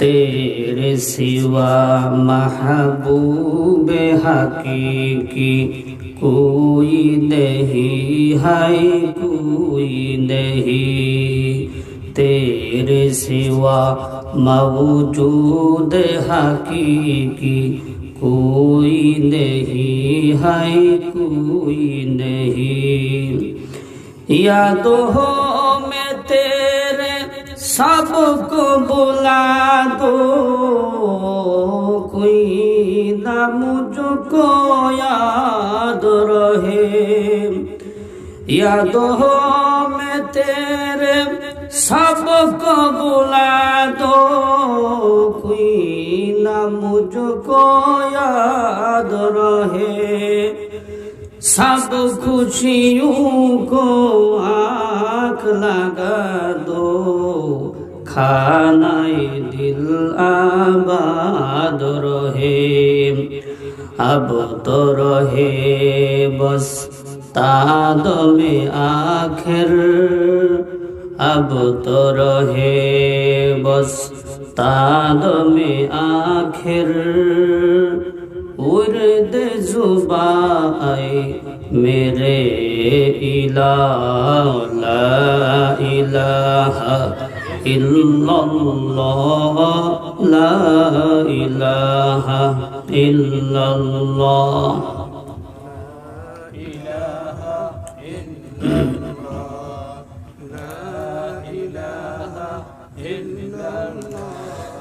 तेरे सिवा महबूब हकीकी कोई नहीं है, कोई नहीं। तेरे सिवा मौजूद हकीकी कोई नहीं है, कोई नहीं। यादों में तेरे सबको बुला दो, कोई ना मुझको याद रहे। यादों में तेरे सबको बुला दो, कोई ना मुझको याद रहे। सब खुशियों को आँख लगा दो, खानाए दिल आबाद रहे। अब तो रहे बस तादमे आखिर, अब तो रहे बस तादमे आखिर। उर्द जुबाए मेरे इलाह, ला इलाहा इल्लल्लाह, ला इलाहा इल्लल्लाह।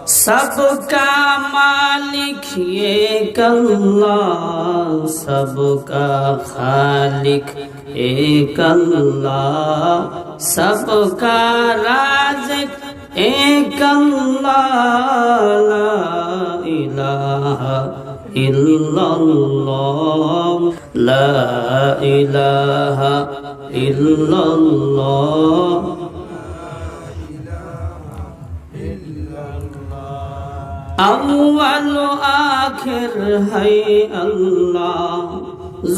सबका मालिक एक अल्लाह, सबका खालिक एक अल्लाह, सबका राज़िक एक अल्लाह। ला इलाहा इल्लल्लाह, ला इलाहा इल्लल्लाह। अव्वल आखिर है अल्लाह,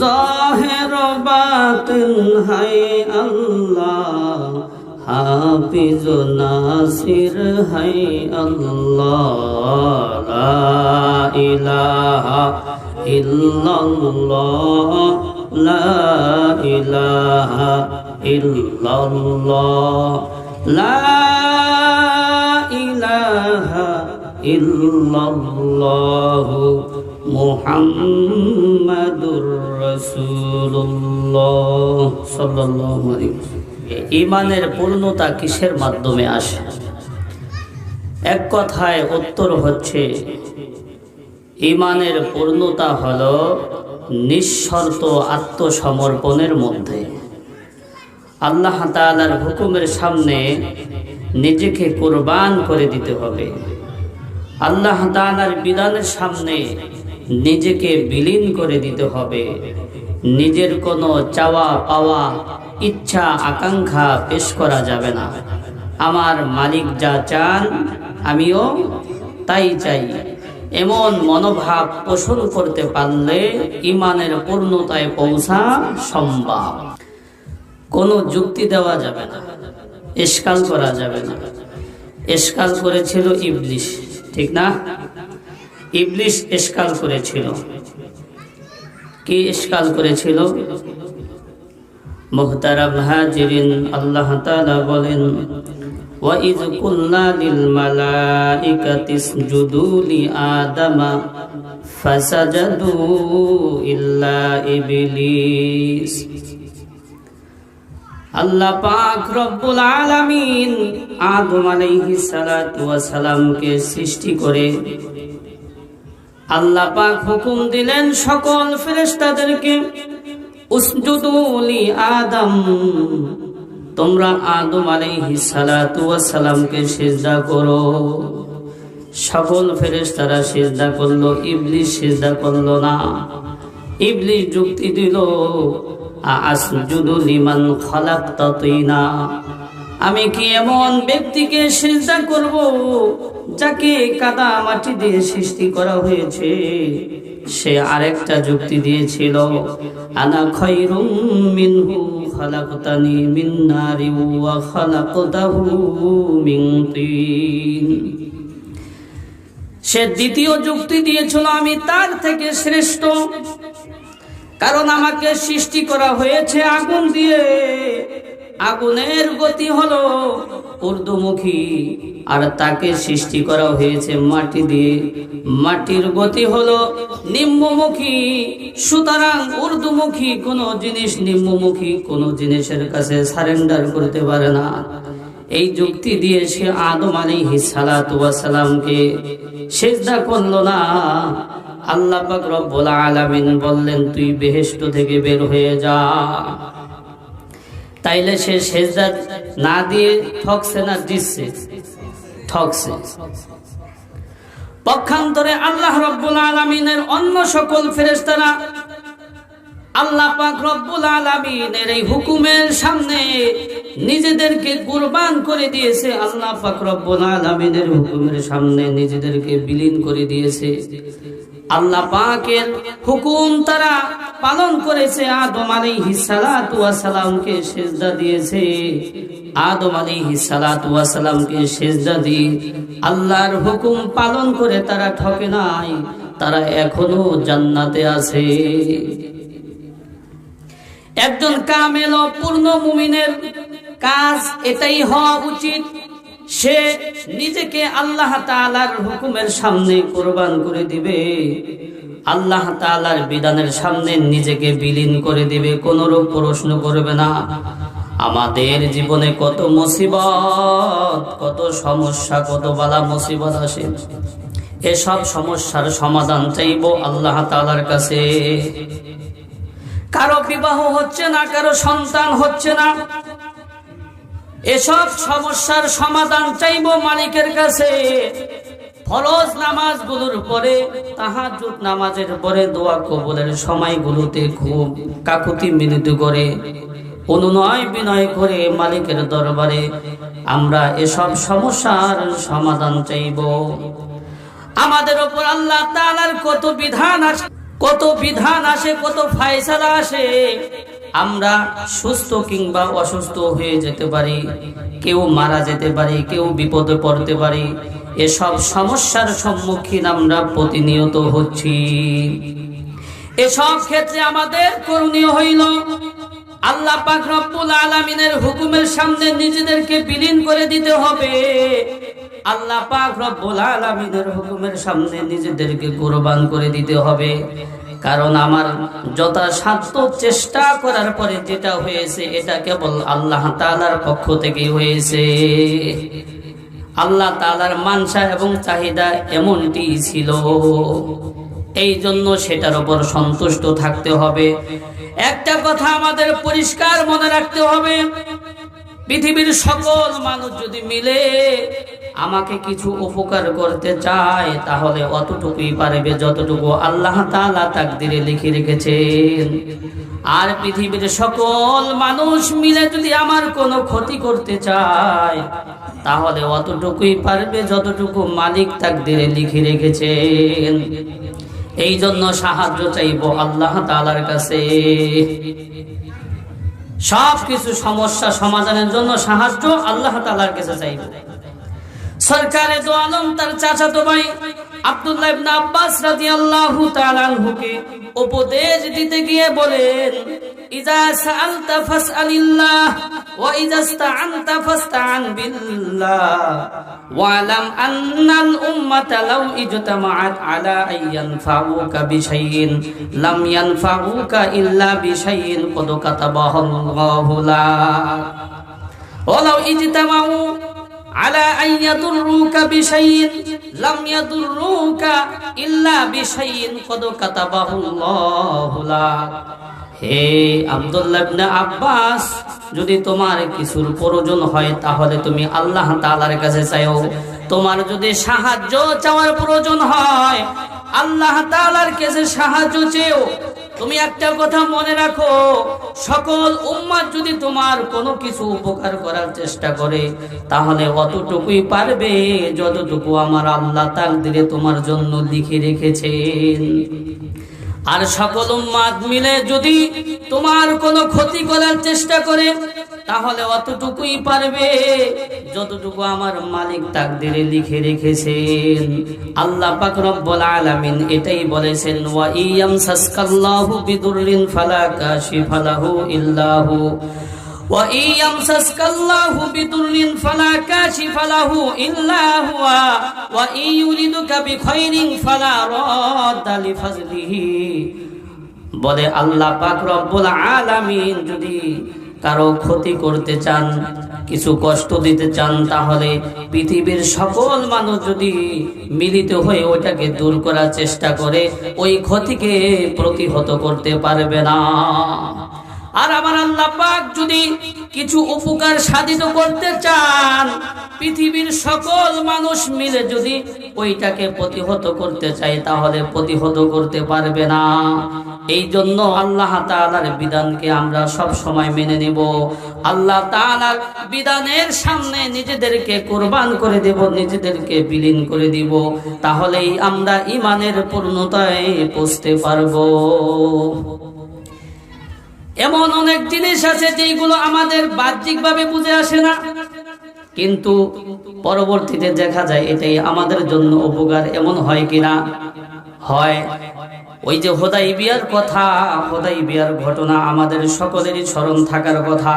ज़ाहिर बातिन है अल्लाह, हाफिज नासिर है अल्लाह। ला इलाहा इल्लल्लाह, ला इलाहा इल्लल्लाह, ला इलाहा इल्लल्लाहु मुहम्मदुर রাসূলুল্লাহ সাল্লাল্লাহু আলাইহি ওয়াসাল্লাম। ঈমানের পূর্ণতা কিসের মাধ্যমে আসে? এক কথায় উত্তর হচ্ছে, ঈমানের পূর্ণতা হলো নিঃশর্ত আত্মসমর্পণের মধ্যে। আল্লাহ তাআলার হুকুমের সামনে নিজেকে কুরবান করে দিতে হবে। আল্লাহ তাআলার বিধানের সামনে নিজেকে বিলীন করে দিতে হবে। নিজের কোনো চাওয়া পাওয়া, ইচ্ছা আকাঙ্ক্ষা পেশ করা যাবে না। আমার মালিক যা চান আমিও তাই চাই, এমন মনোভাব পোষণ করতে পারলে ঈমানের পূর্ণতায় পৌঁছা সম্ভব। কোনো যুক্তি দেওয়া যাবে না, ইশকাল করা যাবে না। ইশকাল করেছিল ইবলিস, ঠিক না? ইবলিস ইশকাল করেছিল। কি ইশকাল করেছিল? মুহতারাম হাজিরিন, আল্লাহ তাআলা বলেন, ওয়া ইয কুলনা লিল মালাইকাতি ইসজুদু লি আদামা ফাসাজাদু ইল্লা ইবলিস। আল্লাহ পাক রব্বুল আলামিন আদম আলাইহিস সালাতু ওয়াস সালামকে সৃষ্টি করে আল্লাহ পাক হুকুম দিলেন সকল ফেরেশতাদেরকে, উসজুদু লি আদম, তোমরা আদম আলাইহিস সালাতু ওয়াস সালামকে সিজদা করো। সকল ফেরেশতারা সিজদা করলো, ইবলিস সিজদা করলো না। ইবলিস যুক্তি দিল, আসজুদু লিমান খালাকতা তিনা, আমি কি এমন ব্যক্তিকে সিজদা করব যাকে কাদা মাটি দিয়ে সৃষ্টি করা হয়েছে? সে আরেকটা যুক্তি দিয়েছিল, আনা খায়রুম মিনহু খালাকতানি মিন নারি ওয়া খালাকতাহু মিন তিন। সে দ্বিতীয় যুক্তি দিয়েছিল আমি তার থেকে শ্রেষ্ঠ, কারণ আমাকে সৃষ্টি করা হয়েছে আগুন দিয়ে, আগুনের গতি হলো ঊর্ধ্বমুখী, আর তাকে সৃষ্টি করা হয়েছে মাটি দিয়ে, মাটির গতি হলো নিম্নমুখী। সুতরাং ঊর্ধ্বমুখী কোনো জিনিস নিম্নমুখী কোনো জিনিসের কাছে সারেন্ডার করতে পারে না। এই যুক্তি দিয়ে সে আদম আলাইহিস সালাতু ওয়াস সালামকে সিজদা করলো না। আল্লাহ পাক রব্বুল আলামিন বললেন তুই বেহেশত থেকে বের হয়ে যা। তাইলে সে সিজদা না দিয়ে ঠকছে না দিচ্ছে? ঠকছে। পক্ষান্তরে আল্লাহ রব্বুল আলামিনের অন্য সকল ফেরেশতারা আল্লাহ পাক রব্বুল আলামিনের এই হুকুমের সামনে নিজেদেরকে কুরবান করে দিয়েছে। আল্লাহ পাক রব্বুল আলামিনের হুকুমের সামনে নিজেদেরকে বিলীন করে দিয়েছে। আল্লাহ পাকের হুকুম তারা পালন করেছে। আদম আলাইহিস সালাতু ওয়াস সালামকে সিজদা দিয়েছে। আদম আলাইহিস সালাতু ওয়াস সালামকে সিজদা দিয়ে আল্লাহর হুকুম পালন করে তারা ঠকে নাই, তারা এখনো জান্নাতে আছে। একজন কামেল ও পূর্ণ মুমিনের কাজ এটাই হওয়া উচিত, সে নিজেকে আল্লাহ তাআলার হুকুমের সামনে কুরবান করে দিবে, আল্লাহ তাআলার বিধানের সামনে নিজেকে বিলীন করে দিবে, কোনরূপ প্রশ্ন করবে না। আমাদের জীবনে কত মুসিবত, কত সমস্যা, কত বালা মুসিবত আসে, এসব সমস্যার সমাধান চাইবো আল্লাহ তাআলার কাছে। কারো বিবাহ হচ্ছে না, কারো সন্তান হচ্ছে না, এসব সমস্যার সমাধান চাইবো মালিকের কাছে। ফরজ নামাজগুলোর পরে, তাহাজ্জুদ নামাজের পরে দোয়া কবুলের সময়গুলোতে খুব কাকুতি মিনতি করে অনুনয় বিনয় করে মালিকের দরবারে আমরা এসব সমস্যার সমাধান চাইবো। আমাদের উপর আল্লাহ তাআলার কত বিধান আছে, কত বিধান আসে, কত ফায়সালা আসে। আমরা সুস্থ কিংবা অসুস্থ হয়ে যেতে পারি, কেউ মারা যেতে পারি, কেউ বিপদে পড়তে পারি। এসব সমস্যার সম্মুখীন আমরা প্রতিনিয়ত হচ্ছি। এসব ক্ষেত্রে আমাদের করণীয় হইল আল্লাহ পাক রব্বুল আলামিনের হুকুমের সামনে নিজেদেরকে বিলীন করে দিতে হবে। আল্লাহ পাক রব্বুল আলামিনের হুকুমের সামনে নিজেদেরকে কুরবান করে দিতে হবে। কারণ আমার যথাসাধ্য চেষ্টা করার পরে যেটা হয়েছে এটা কেবল আল্লাহ তাআলার পক্ষ থেকে হয়েছে। আল্লাহ তাআলার মানসা এবং চাহিদা এমনটি ছিল, এই জন্য সেটার উপর সন্তুষ্ট থাকতে হবে। একটা কথা আমাদের পরিষ্কার মনে রাখতে হবে, পৃথিবীর সকল মানুষ যদি মিলে আমাকে কিছু উপকার করতে চায় তাহলে অতটুকুই পারবে যতটুকু আল্লাহ তাআলা তাকদিরে লিখে রেখেছেন। আর পৃথিবীর সকল মানুষ মিলে যদি আমার কোনো ক্ষতি করতে চায় তাহলে অতটুকুই পারবে যতটুকু মালিক তাকদিরে লিখে রেখেছেন। এই জন্য সাহায্য চাইবো আল্লাহ তাআলার কাছে। সব কিছু সমস্যা সমাধানের জন্য সাহায্য আল্লাহ তাআলার কাছে চাইবো। সরকারে দো আলম তার চাচাতো ভাই আব্দুল্লাহ ইবনে আব্বাস রাদিয়াল্লাহু তাআলা আনহুকে উপদেশ দিতে গিয়ে বলেন, ইজা সাআলতা ফাসআলিল্লাহ ওয়া ইজা ইসতাআনতা ফাসতাআন বিল্লাহ ওয়ালাম আন্নাল উম্মাতা লাউ ইজতামাআত আলা আইয়ানফাউকা বিশাইইন লাম ইয়ানফাউকা ইল্লা বিশাইইন কদ কাতাবাহুল্লাহু লাক ওয়া লাউ ইজতামাউ আলা আইয়াদুররুকা বিশাইইন লাম ইয়াদুররুকা ইল্লা বিশাইইন কদ কাতাবাহুল্লাহু লাক। হে আব্দুল্লাহ ইবনে আব্বাস, যদি তোমার কিছুর প্রয়োজন হয় তাহলে তুমি আল্লাহ তাআলার কাছে চাও। তোমার যদি সাহায্য চাওয়ার প্রয়োজন হয় আল্লাহ তাআলার কাছে সাহায্য চেও। তুমি একটা কথা মনে রাখো, সকল উম্মাত যদি তোমার কোনো কিছু উপকার করার চেষ্টা করে তাহলে অতটুকুই পারবে যতটুকু আমার আল্লাহ তাকদিরে তোমার জন্য লিখে রেখেছেন। আর সকল উম্মাত মিলে যদি তোমার কোনো ক্ষতি করার চেষ্টা করে তাহলে অতটুকুই পারবে যতটুকু আমার মালিক তাকদিরে লিখে রেখেছেন। আল্লাহ পাক রব্বুল আলামিন এটাই বলেছেন, ওয়া ইয়ামসাসকাল্লাহু বিদুররিন ফালা কাশিফা লাহু ইল্লা হু ওয়া ইয়ামসাসকাল্লাহু বিদুররিন ফালা কাশিফা লাহু ইল্লা হুয়া ওয়া ইউরিদুকা বিখাইরিন ফালা রাদ্দা লিফাজলিহি। বলে আল্লাহ পাক রব্বুল আলামিন যদি কারো ক্ষতি করতে চান, কিছু কষ্ট দিতে চান, তাহলে পৃথিবীর সকল মানুষ যদি মিলিত হয়ে ওইটাকে দূর করার চেষ্টা করে, ওই ক্ষতিকে প্রতিহত করতে পারবে না। আর আমার আল্লাহ পাক যদি কিছু উপকার সাধিত করতে চান, পৃথিবীর সকল মানুষ মিলে যদি ওইটাকে প্রতিহত করতে চায়, তাহলে প্রতিহত করতে পারবে না। এই জন্য আল্লাহ তাআলার বিধানকে আমরা সব সময় মেনে নেব। আল্লাহ তাআলার বিধানের সামনে নিজেদেরকে কুরবান করে দেব, নিজেদেরকে বিলীন করে দিব, তাহলেই আমরা ঈমানের পূর্ণতায় পৌঁছতে পারবো। এমন অনেক জিনিস আছে যেগুলো আমাদের বাহ্যিকভাবে বুঝে আসে না, কিন্তু পরবর্তীতে দেখা যায় এটাই আমাদের জন্য উপকার। এমন হয় কিনা? হয়। ওই যে হুদাইবিয়ার কথা, হুদাইবিয়ার ঘটনা আমাদের সকলেরই স্মরণ থাকার কথা।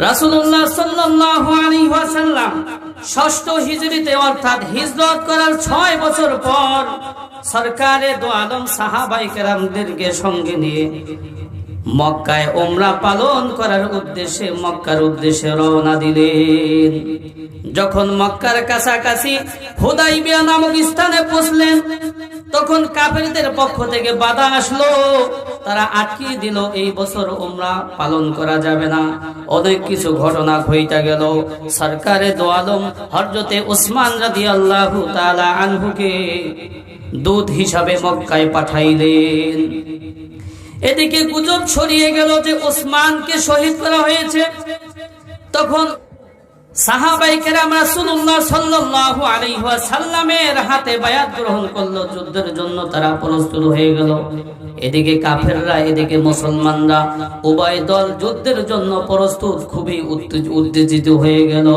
রাসূলুল্লাহ সাল্লাল্লাহু আলাইহি ওয়াসাল্লাম ষষ্ঠ হিজরিতে অর্থাৎ হিজরত করার 6 বছর পর সরকারে দো আলম সাহাবায়ে কেরামদেরকে সঙ্গে নিয়ে মক্কায় উমরা পালন করার উদ্দেশ্যে মক্কার উদ্দেশ্যে রওনা দিলেন। যখন মক্কার কাছাকাছি হুদাইবিয়া নামক স্থানে পৌঁছলেন, তখন কাফেরদের পক্ষ থেকে বাধা আসলো, তারা আটকিয়ে দিল, এই বছর উমরা পালন করা যাবে না। অনেক কিছু ঘটনা ঘটে গেল। সরকারে দো আলম হযরতে ওসমান রাদিয়াল্লাহু তাআলা আনহুকে দূত হিসাবে মক্কায় পাঠাইলেন। এদিকে গুজব ছড়িয়ে গেল যে ওসমানকে শহীদ করা হয়েছে। তখন সাহাবায়ে কেরাম রাসূলুল্লাহ সাল্লাল্লাহু আলাইহি ওয়াসাল্লামের হাতে বায়াত গ্রহণ করলো, যুদ্ধের জন্য তারা প্রস্তুত হয়ে গেল। এদিকে কাফেররা, এদিকে মুসলমানরা, উভয় দল যুদ্ধের জন্য প্রস্তুত, খুবই উত্তেজিত হয়ে গেল।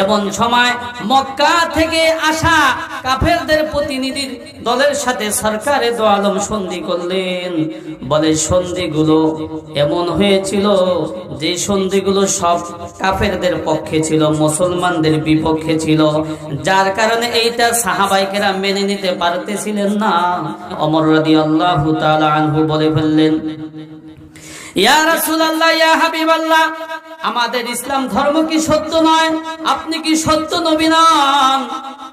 এমন সময় মক্কা থেকে আসা কাফেরদের প্রতিনিধির দলের সাথে সরকারে দো আলম সন্ধি করলেন। বলে সন্ধিগুলো এমন হয়েছিল যে সন্ধিগুলো সব কাফেরদের পক্ষে ছিল, মুসলমানদের বিপক্ষে ছিল, যার কারণে এইটা সাহাবায়ে কেরাম মেনে নিতে পারতেছিলেন না। ওমর রাদিয়াল্লাহু তাআলা আনহু বলে ফেললেন, ইয়া রাসূলুল্লাহ, ইয়া হাবিবাল্লাহ, আমাদের ইসলাম ধর্ম কি সত্য নয়? আপনি কি সত্য নবী নন?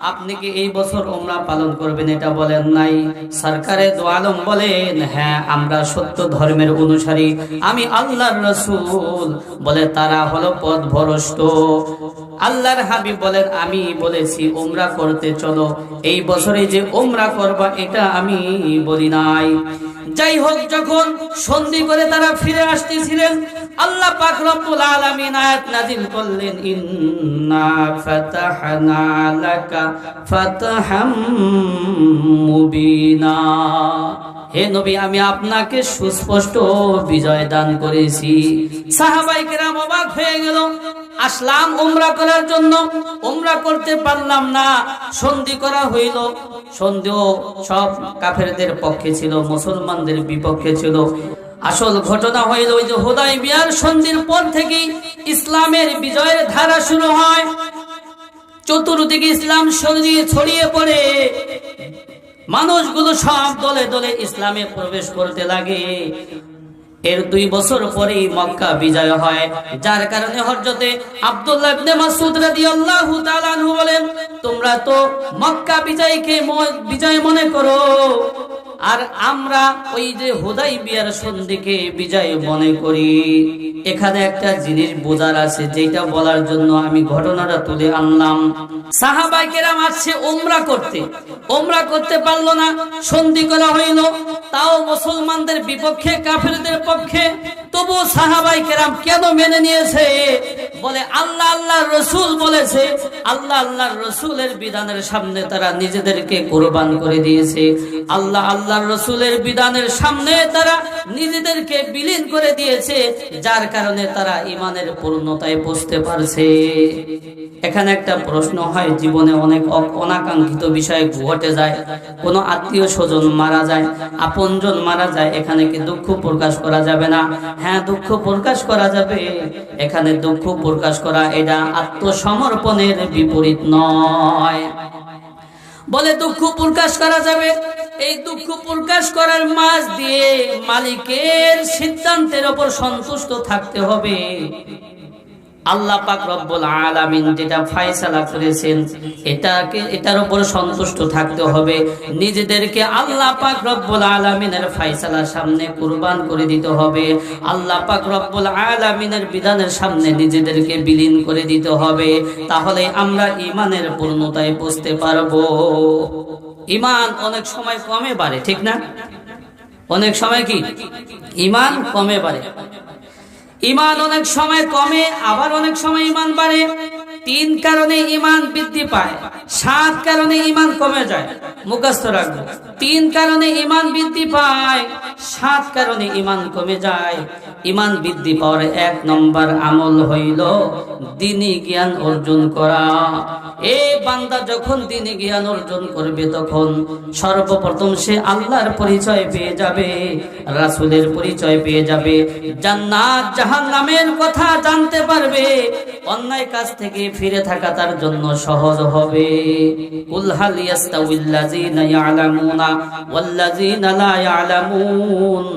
আপনি কি এই বছর উমরা পালন করবেন এটা বলেন নাই? সরকারে দো আলম বলেন, হ্যাঁ, আমরা সত্য ধর্মের অনুসারী, আমি আল্লাহর রাসূল। বলে তারা হলো পথভ্রষ্ট। আল্লাহর হাবিব বলেন, আমি বলেছি উমরা করতে চলো, এই বছরে যে উমরা করবা এটা আমি বলি নাই। যাই হোক, যখন সন্ধি করে তারা ফিরে আসতেছিলেন, আল্লাহ পাক রব্বুল আলামিন আয়াত নাযিল করলেন, ইন্না ফাতাহনা লাকা ফাতহাম মুবিনা। হে নবী, আমি আপনাকে সুস্পষ্ট বিজয় দান করেছি। সাহাবায়ে কেরাম অবাক হয়ে গেল। আসলাম উমরা করার জন্য, উমরা করতে পারলাম না, সন্ধি করা হইল। সন্ধিও সব কাফেরদের পক্ষে ছিল, মুসলমানদের বিপক্ষে ছিল। আসল ঘটনা হইল ওই যে হুদাইবিয়ার সন্ধির পর থেকেই ইসলামের বিজয়ের ধারা শুরু হয়। চতুর্দিকে ইসলাম ছড়িয়ে পড়ে, মানুষগুলো সব দলে দলে ইসলামে প্রবেশ করতে লাগে। এর 2 বছর পরেই মক্কা বিজয় হয়, যার কারণে হযরতে আব্দুল্লাহ ইবনে মাসউদ রাদিয়াল্লাহু তাআলা আনহু বলেন, তোমরা তো মক্কা বিজয়কে বিজয় মনে করো, আর আমরা ওই যে হুদাইবিয়ার সন্ধিকে বিজয় মনে করি। এখানে একটা জিনিস বোঝার আছে, যেটা বলার জন্য আমি ঘটনাটা তুলে আনলাম। সাহাবায়ে কেরাম আসছে উমরা করতে পারলো না, সন্ধি করা হইল, তাও মুসলমানদের বিপক্ষে, কাফেরদের পক্ষে। তবু সাহাবায়ে কেরাম কেন মেনে নিয়েছে? বলে আল্লাহ আল্লাহর রাসূল বলেছে, আল্লাহ আল্লাহর রাসূলের বিধানের সামনে তারা নিজেদেরকে কুরবান করে দিয়েছে, আল্লাহ আল্লাহর রাসূলের বিধানের সামনে তারা নিজেদেরকে বিলীন করে দিয়েছে, যার কারণে তারা ঈমানের পূর্ণতায় পৌঁছতে পারছে। এখানে একটা প্রশ্ন হয়, জীবনে অনেক অনাকাঙ্ক্ষিত বিষয় ঘটে যায়, কোনো আত্মীয় স্বজন মারা যায়, আপনজন মারা যায়, এখানে কি দুঃখ প্রকাশ করা যাবে না? হ্যাঁ, দুঃখ প্রকাশ করা যাবে। এখানে দুঃখ প্রকাশ করা এটা আত্মসমর্পণের বিপরীত নয়। বলে দুঃখ প্রকাশ করা যাবে। এই দুঃখ প্রকাশ করার মাঝ দিয়ে মালিকের সিদ্ধান্তের উপর সন্তুষ্ট থাকতে হবে। আল্লাহ পাক রব্বুল আলামিন যেটা ফয়সালা করেছেন এটার উপর সন্তুষ্ট থাকতে হবে। নিজেদেরকে আল্লাহ পাক রব্বুল আলামিনের ফয়সালার সামনে কুরবান করে দিতে হবে। আল্লাহ পাক রব্বুল আলামিনের বিধানের সামনে নিজেদেরকে বিলীন করে দিতে হবে। তাহলে আমরা ঈমানের পূর্ণতায় পৌঁছতে পারবো। ঈমান অনেক সময় কমে বাড়ে, ঠিক না? অনেক সময় কি ঈমান কমে বাড়ে? ঈমান অনেক সময় কমে, আবার অনেক সময় ঈমান বাড়ে। 3 কারণে ঈমান বৃদ্ধি পায়, 7 কারণে ঈমান কমে যায়। মুখস্থ রাখবো, 3 কারণে ঈমান বৃদ্ধি পায়, 7 কারণে ঈমান কমে যায়। ঈমান বৃদ্ধি পাওয়ার 1 নম্বর আমল হইল দ্বীনি জ্ঞান অর্জন করা। এই বান্দা যখন দ্বীনি জ্ঞান অর্জন করবে তখন সর্বপ্রথম সে আল্লাহর পরিচয় পেয়ে যাবে, রাসূলের পরিচয় পেয়ে যাবে, জান্নাত জাহান্নামের কথা জানতে পারবে, অন্যায় কাজ থেকে ফিরে থাকা তার জন্য সহজ হবে। কুল হাল ইয়াস্তাউল্লাযীনা ইয়ালামুনা ওয়াল্লাযীনা লা ইয়ালামুন।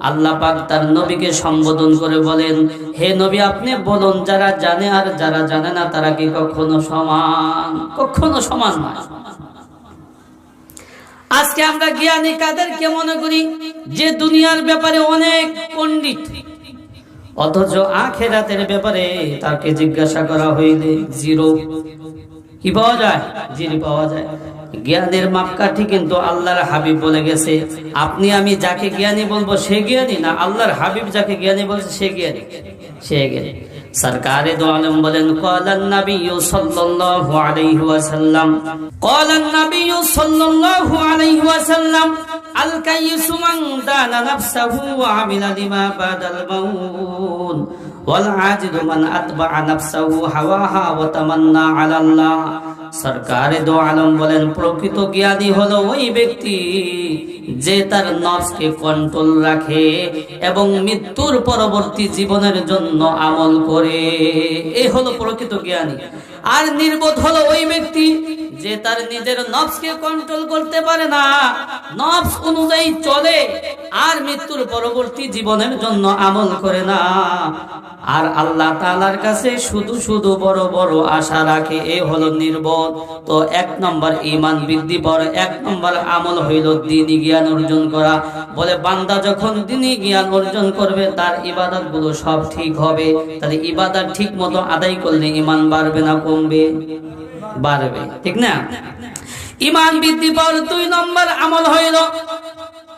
আল্লাহ পাক তার নবীকে সম্বোধন করে বলেন, হে নবী আপনি বলুন, যারা জানে আর যারা জানে না তারা কি কখনো সমান? কখনো সমান নয়। আজকে আমরা জ্ঞানী কাদেরকে মনে করি? যে দুনিয়ার ব্যাপারে অনেক পণ্ডিত, অথচ আখিরাতের ব্যাপারে তাকে জিজ্ঞাসা করা হইলে জিরো। কি পাওয়া যায়? জিরো পাওয়া যায়। জ্ঞানের মাপকাঠি কিন্তু আল্লাহর হাবিব বলে গেছে, আপনি আমি যাকে জ্ঞানী বলবো সে জ্ঞানী না, আল্লাহর হাবিব যাকে জ্ঞানী বলছে সে জ্ঞানী, সে জ্ঞানী। সরকারে দো আলম বলেন, ক্বালান নাবিয়্যু সাল্লাল্লাহু আলাইহি ওয়াসাল্লাম, ক্বালান নাবিয়্যু সাল্লাল্লাহু আলাইহি ওয়াসাল্লাম, আল কাইয়্যিসু মান দানা নাফসাহু ওয়া আমিলা লিমা বাদাল মাউত ওয়াল আজিজু মান আতবা'a নাফসাহু হাওয়াহা ওয়া তামান্না আলাল্লাহ। সরকারে দো আলম বলেন, প্রকৃত জ্ঞানী হলো ওই ব্যক্তি যে তার নফসকে কন্ট্রোল রাখে এবং মৃত্যুর পরবর্তী জীবনের জন্য আমল করে। এই হলো প্রকৃত জ্ঞানী। আর নির্বোধ হলো ওই ব্যক্তি যে তার নিজের নফসকে কন্ট্রোল করতে পারে না, নফস অনুযায়ী চলে আর মৃত্যুর পরবর্তী জীবনের জন্য আমল করে না, আর আল্লাহ তাআলার কাছে শুধু শুধু বড় বড় আশা রাখে। এই হলো নির্বোধ। তো 1 নম্বর ঈমান বৃদ্ধি পাওয়ার 1 নম্বর আমল হইল দ্বীনি জ্ঞান অর্জন করা। বলে বান্দা যখন দ্বীনি জ্ঞান অর্জন করবে তার ইবাদত গুলো সব ঠিক হবে। তাহলে ইবাদত ঠিক মতো আদায় করলে ঈমান বাড়বে না কমবে? বাড়বে, ঠিক না? ঈমান বৃদ্ধি পাওয়ার 2 নম্বর আমল হইল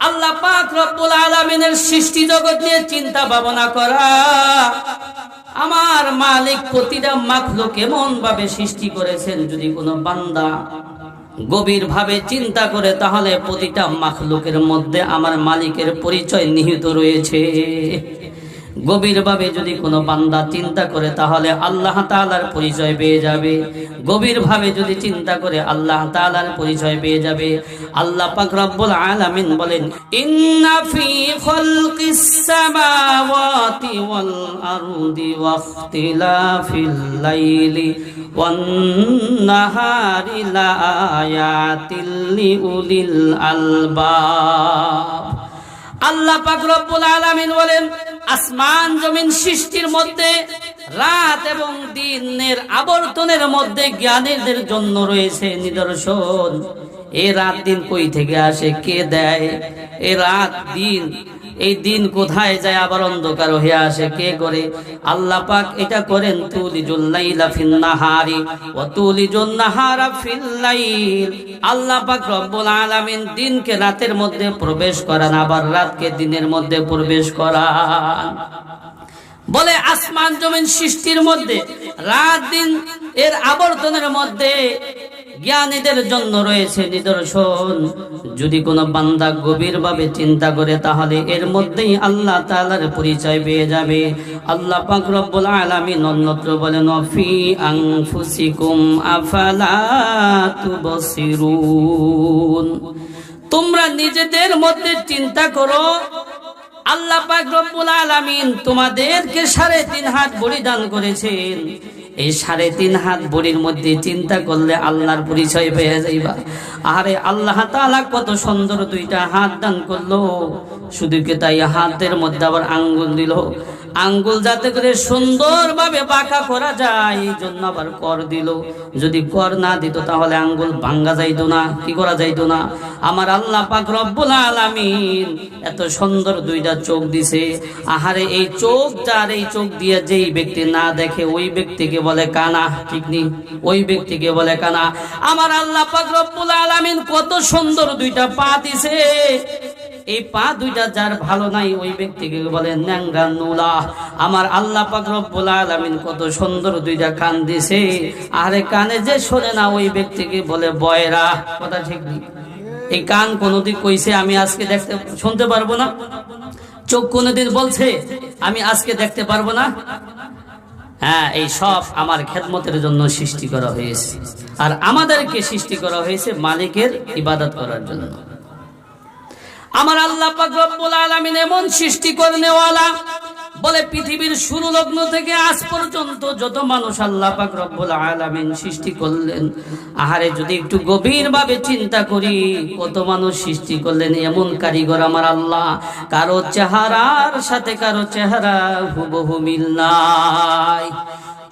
আল্লাহ পাক রব্বুল আলামিনের সৃষ্টি জগৎ নিয়ে চিন্তা ভাবনা করা। আমার মালিক প্রতিটা মাখলুক কেমন ভাবে সৃষ্টি করেছেন, যদি কোনো বান্দা গভীর ভাবে চিন্তা করে তাহলে প্রতিটা মাখলুকের মধ্যে আমার মালিকের পরিচয় নিহিত রয়েছে। গভীর ভাবে যদি কোনো বান্দা চিন্তা করে তাহলে আল্লাহ তাআলার পরিচয় পেয়ে যাবে। গভীর ভাবে যদি চিন্তা করে আল্লাহ তাআলার পরিচয় পেয়ে যাবে। আল্লাহ পাক রব্বুল আলামিন বলেন, ইন্না ফি খালকিস সামাওয়াতি ওয়াল আরদি ওয়াখতিলাফিল লাইলি ওয়ান নাহারি লাআয়াতিল লিউলিল আলবাব। আল্লাহ পাক রব্বুল আলামিন বলেন, আসমান জমিন সৃষ্টির মধ্যে রাত এবং দিনের আবর্তনের মধ্যে জ্ঞানীদের জন্য রয়েছে নিদর্শন। এই রাত দিন কই থেকে আসে, কে দেয়? এই রাত দিন, এই দিন কোথায় যায় আবার অন্ধকার হয়ে আসে, কে করে? আল্লাহ পাক এটা করেন। তুলিজুল লাইলা ফিন নাহারি ওয়া তুলিজুন নাহারা ফিল লাইল। আল্লাহ পাক রব্বুল আলামিন দিনকে রাতের মধ্যে প্রবেশ করান, আবার রাতকে দিনের মধ্যে প্রবেশ করান। বলে আসমান জমিন সৃষ্টির মধ্যে, রাত দিন এর আবর্তনের মধ্যে জ্ঞানীদের জন্য রয়েছে নিদর্শন। যদি কোনো বান্দা গভীরভাবে চিন্তা করে তাহলে এর মধ্যেই আল্লাহ তাআলার পরিচয় পেয়ে যাবে। আল্লাহ পাক রব্বুল আলামিন অন্যত্র বলেন, ফি আনফুসিকুম আফালা তুবসিরুন, তোমরা নিজেদের মধ্যে চিন্তা করো। আল্লাহ পাক রব্বুল আলামিন তোমাদেরকে 3.5 হাত বড়ি দান করেছেন। এই 3.5 হাত বড়ির মধ্যে চিন্তা করলে আল্লাহর পরিচয় পেয়ে যাইবা। আরে আল্লাহ তাআলা কত সুন্দর 2টা হাত দান করলো। শুধু কি তাই, হাতের মধ্যে আবার আঙ্গুল দিল। আঙ্গুল যাতে করে সুন্দরভাবে বাঁকা করা যায় এই জন্য আবার কর দিল। যদি কর না দিত তাহলে আঙ্গুল ভাঙ্গা যাইতো না, কি করা যাইতো না। আমার আল্লাহ পাক রব্বুল আলামিন এত সুন্দর 2টা চোখ দিছে। আহারে এই চোখ যার, এই চোখ দিয়ে যেই ব্যক্তি না দেখে ওই ব্যক্তিকে বলে কানা, ঠিক নেই, ওই ব্যক্তিকে বলে কানা। আমার আল্লাহ পাক রব্বুল আলামিন কত সুন্দর 2টা পা দিছে। এই পা 2টা যার ভালো নাই ওই ব্যক্তিকে বলে ন্যাংরা নুলা। আমার আল্লাহ পাক রব্বুল আলামিন কত সুন্দর 2টা কান দিছে। আরে কানে যে শোনে না ওই ব্যক্তিকে বলে বয়রা, কথা ঠিক নেই। এই কান কোনদিন কইছে আমি আজকে দেখতে শুনতে পারবো না? চোখ কোনদিন বলছে আমি আজকে দেখতে পারবো না? হ্যাঁ, এই সব আমার খেদমতের জন্য সৃষ্টি করা হয়েছে। আর আমাদেরকে সৃষ্টি করা হয়েছে মালিকের ইবাদত করার জন্য। আমার আল্লাহ পাক রব্বুল আলামিন এমন সৃষ্টি করনেওয়ালা, বলে পৃথিবীর শুরু লগ্ন থেকে আজ পর্যন্ত যত মানুষ আল্লাহ পাক রব্বুল আলামিন সৃষ্টি করলেন, আহারে যদি একটু গভীরভাবে চিন্তা করি কত মানুষ সৃষ্টি করলেন। এমন কারিগর আমার আল্লাহ, কারো চেহারার সাথে কারো চেহারা হুবহু মিল নাই।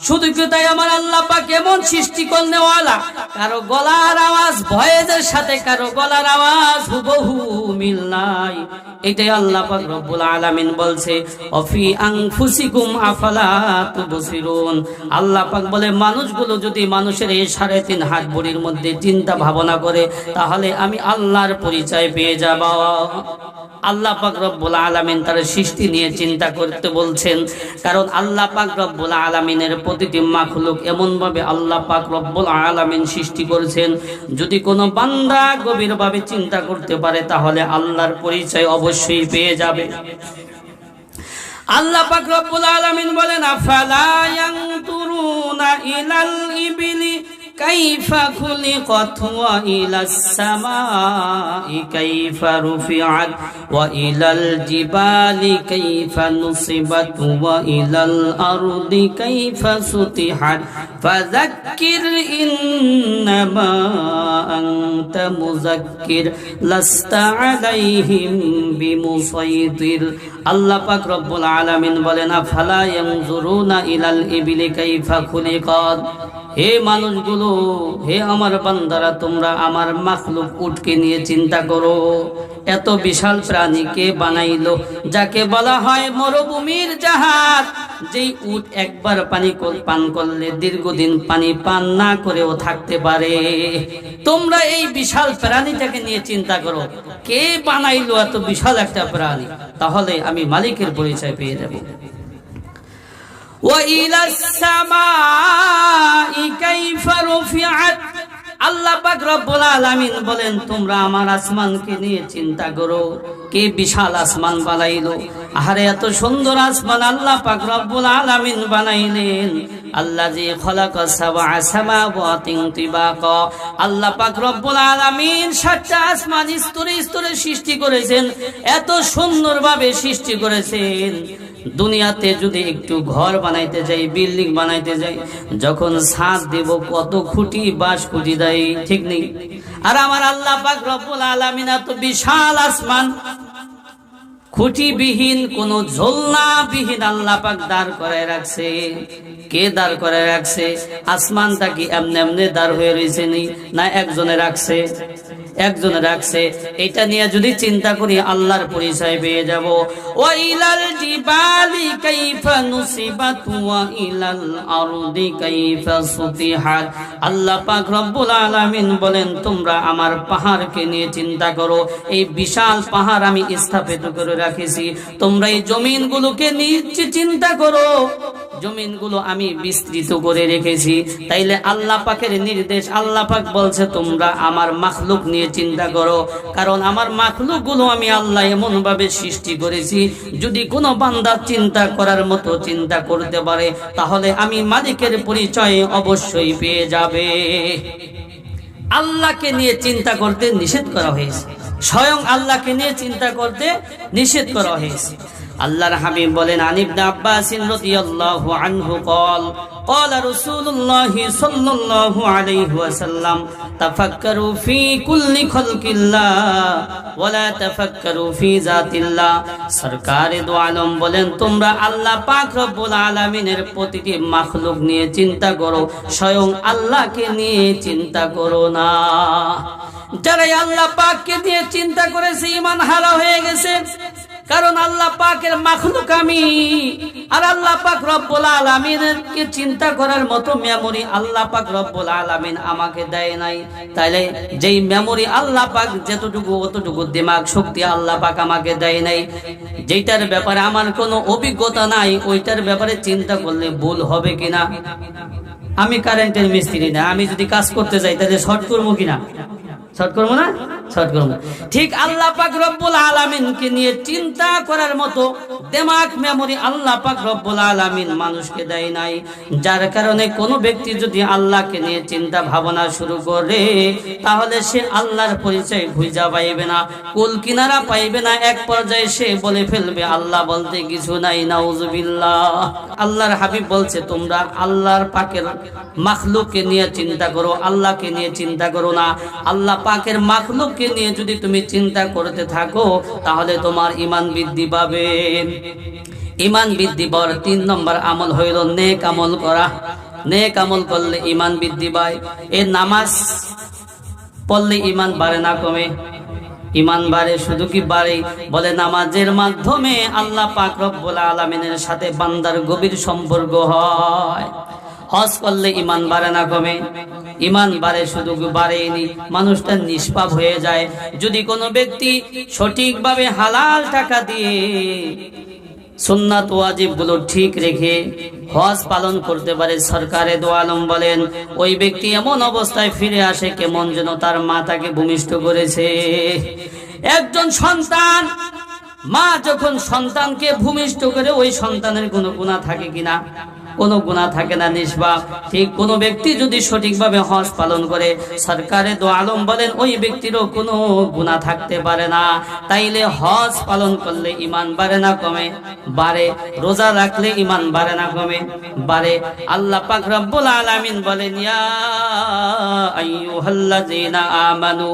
শুধু কি তাই, আমার আল্লাহ পাক এমন সৃষ্টি করনেওয়ালা, কারো গলার আওয়াজ ভয়েসের সাথে কারো গলার আওয়াজ হুবহু মিল নাই। এটাই আল্লাহ পাক রব্বুল আলামিন বলছে, অফি আনফুসিকুম আফালা তুবসিরুন। আল্লাহ পাক বলে মানুষগুলো যদি মানুষের এই 3.5 হাত বড়ির মধ্যে চিন্তা ভাবনা করে তাহলে আমি আল্লাহর পরিচয় পেয়ে যাব। আল্লাহ পাক রব্বুল আলামিন তার সৃষ্টি নিয়ে চিন্তা করতে বলছেন, কারণ আল্লাহ পাক রব্বুল আলামিনের প্রতিটি মাখলুক এমন ভাবে আল্লাহ পাক রব্বুল আলামিন সৃষ্টি করেছেন, যদি কোনো বান্দা গভীরভাবে চিন্তা করতে পারে তাহলে আল্লাহর পরিচয় অবশ্যই পেয়ে যাবে। আল্লাহ পাক রব্বুল আলামিন বলেন, আফালা ইয়ানতুরুনা ইলাল ইবিলি কাইফা খুলিকাত ওয়া ইলাস সামাই কাইফা রুফিআত ওয়া ইলাল জিবালি কাইফা নুসিবাত ওয়া ইলাল আরদি কাইফা সুতিহাত ফাযাক্কির ইন্নামা আনতা মুযাক্কির লাস্তা আলাইহিম বিমুসাইতির। আল্লাহ পাক রব্বুল আলামিন বলেন, আফালা ইয়ানজুরুনা ইলাল ইবিলি কাইফা খুলিকাত। হে মানুষগুলো, হে আমার বান্দারা, তোমরা আমার মাখলুক উটকে নিয়ে চিন্তা করো। এত বিশাল প্রাণী কে বানাইলো, যাকে বলা হয় মরুভূমির জাহাজ। যেই উট একবার পানি পান করলে দীর্ঘদিন পানি পান না করেও থাকতে পারে। তোমরা এই বিশাল প্রাণীটাকে নিয়ে চিন্তা করো, কে বানাইলো এত বিশাল একটা প্রাণী? তাহলে আমি মালিকের পরিচয় পেয়ে যাব। ওয়াইলাস সামাই কাইফা রুফিআত। আল্লাহ পাক রব্বুল আলামিন বলেন, তোমরা আমার আসমানকে নিয়ে চিন্তা করো, কে বিশাল আসমান বানাইলো। আরে এত সুন্দর আসমান আল্লাহ পাক রব্বুল আলামিন বানাইলেন। আল্লাযী খালাকা সাবআ সামাওয়াতিন তিবাকা। আল্লাহ পাক রব্বুল আলামিন 7টা আসমান স্তরে স্তরে সৃষ্টি করেছেন, এত সুন্দরভাবে সৃষ্টি করেছেন। দুনিয়াতে যদি একটু ঘর বানাইতে যাই, বিল্ডিং বানাইতে যাই, যখন ছাদ দেব কত খুঁটি বাঁশ খুঁটি দেয়, ঠিক নেই? আর আমার আল্লাহ পাক রব্বুল আলামিন এত বিশাল আসমান খুঁটিবিহীন, কোন ঝোলনা বিহীন আল্লাহ পাক দাঁড় করায় রাখছে। কে দাঁড় করায় রাখছে? আসমানটা কি এমনি এমনি দাঁড় হয়ে রয়েছে না একজনে রাখছে? একজনে রাখছে। এটা নিয়ে যদি চিন্তা করি আল্লাহর পরিচয় পেয়ে যাব। ওয়া ইলাল জিবালি কাইফা নুসিবাত ওয়া ইলাল আরদি কাইফা সুতিহাত। আল্লাহ পাক রব্বুল আলামিন বলেন, তোমরা আমার পাহাড়কে নিয়ে চিন্তা করো, এই বিশাল পাহাড় আমি স্থাপিত করে রাখেছি। তোমরা এই জমিনগুলোকে নিশ্চয় চিন্তা করো, জমিনগুলো আমি বিস্তৃত করে রেখেছি। তাইলে আল্লাহ পাকের নির্দেশ, আল্লাহ পাক বলছে তোমরা আমার মাখলুক নিয়ে চিন্তা করো, কারণ আমার মাখলুক গুলো আমি আল্লাহ এমন ভাবে সৃষ্টি করেছি, যদি কোনো বান্দা চিন্তা করার মতো চিন্তা করতে পারে তাহলে আমি মালিকের পরিচয় অবশ্যই পেয়ে যাবে। আল্লাহকে নিয়ে চিন্তা করতে নিষেধ করা হয়েছে, স্বয়ং আল্লাহকে নিয়ে চিন্তা করতে নিষেধ করা হয়েছে। আল্লাহর হাবিব বলেন, আন ইবনে আব্বাস রাদিয়াল্লাহু আনহু قال قال رسول الله صلى الله عليه وسلم تفكروا في كل خلق الله ولا تفكروا في ذات الله। সরকারে দো আলম বলেন, তোমরা আল্লাহ পাক রব্বুল আলামিনের প্রতিটি মাখলুক নিয়ে চিন্তা করো, স্বয়ং আল্লাহকে নিয়ে চিন্তা করো না। যারা আল্লাহ পাককে নিয়ে চিন্তা করেছে ঈমান হারা হয়ে গেছে, কারণ আল্লাহ পাকের মাখলুক আমি, আর আল্লাহ পাক রব্বুল আলামিনকে চিন্তা করার মতো মেমোরি আল্লাহ পাক রব্বুল আলামিন আমাকে দেয় নাই। তাইলে যেই মেমোরি আল্লাহ পাক যতটুকু অতটুকু দিমাগ শক্তি আল্লাহ পাক আমাকে দেয় নাই, যেটার ব্যাপারে আমার কোনো অভিজ্ঞতা নাই, ওইটার ব্যাপারে চিন্তা করলে ভুল হবে কিনা? আমি কারেন্টের মিস্ত্রি না, আমি যদি কাজ করতে যাই তাহলে শর্ট করবো কিনা? শর্ট করবো না? শর্ট করবো। ঠিক আল্লাহ পাক রব্বুল আলামিনকে নিয়ে চিন্তা করার মতো দিমাগ মেমোরি আল্লাহ পাক রব্বুল আলামিন মানুষকে দেয় নাই। যার কারণে কোনো ব্যক্তি যদি আল্লাহকে নিয়ে চিন্তা ভাবনা শুরু করে তাহলে সে আল্লাহর পরিচয় খুঁজে পাইবে না, কুল কিনারা পাইবে না। এক পর্যায়ে সে বলে ফেলবে আল্লাহ বলতে কিছু নাই, নাউজুবিল্লাহ। আল্লাহর হাবিব বলছে তোমরা আল্লাহর পাকের মাখলুককে নিয়ে চিন্তা করো, আল্লাহকে নিয়ে চিন্তা করো না। আল্লাহ পাকের মাখলুককে নিয়ে যদি তুমি চিন্তা করতে থাকো তাহলে তোমার ঈমান বৃদ্ধি পাবে। ঈমান বৃদ্ধি পাওয়ার 3 নম্বর আমল হইল নেক আমল করা। নেক আমল করলে ঈমান বৃদ্ধি পায়। এই নামাজ পড়লে ঈমান বাড়ে না কমে? ঈমান বাড়ে। শুধু কি বাড়ে? বলে নামাজের মাধ্যমে আল্লাহ পাক রব্বুল আলামিনের সাথে বান্দার গভীর সম্পর্ক হয়। হজ করলে ঈমান বাড়ে না কমে? ঈমান বাড়ে। শুধু বাড়েনি, মানুষটা নিষ্পাপ হয়ে যায়। যদি কোনো ব্যক্তি সঠিকভাবে হালাল টাকা দিয়ে সুন্নাত ওয়াজিব গুলো ঠিক রেখে হজ পালন করতে পারে, সরকারে দো আলম বলেন ওই ব্যক্তি এমন অবস্থায় ফিরে আসে কেমন যেন তার মা তাকে ভূমিষ্ঠ করেছে। একজন সন্তান, মা যখন সন্তানকে ভূমিষ্ঠ করে ওই সন্তানের কোনো গুনাহ থাকে কিনা? কোনো গুনাহ থাকে না, নিষ্পাপ। ঠিক কোনো ব্যক্তি যদি সঠিকভাবে হজ পালন করে, সরকারে দো আলম বলেন ওই ব্যক্তিরও কোনো গুনাহ থাকতে পারে না। তাইলে হজ পালন করলে ঈমান বাড়ে না কমে? বাড়ে। রোজা রাখলে ঈমান বাড়ে না কমে? বাড়ে। আল্লাহ পাক রব্বুল আলামিন বলেন ইয়া আইয়ুহাল্লাযীনা আমানু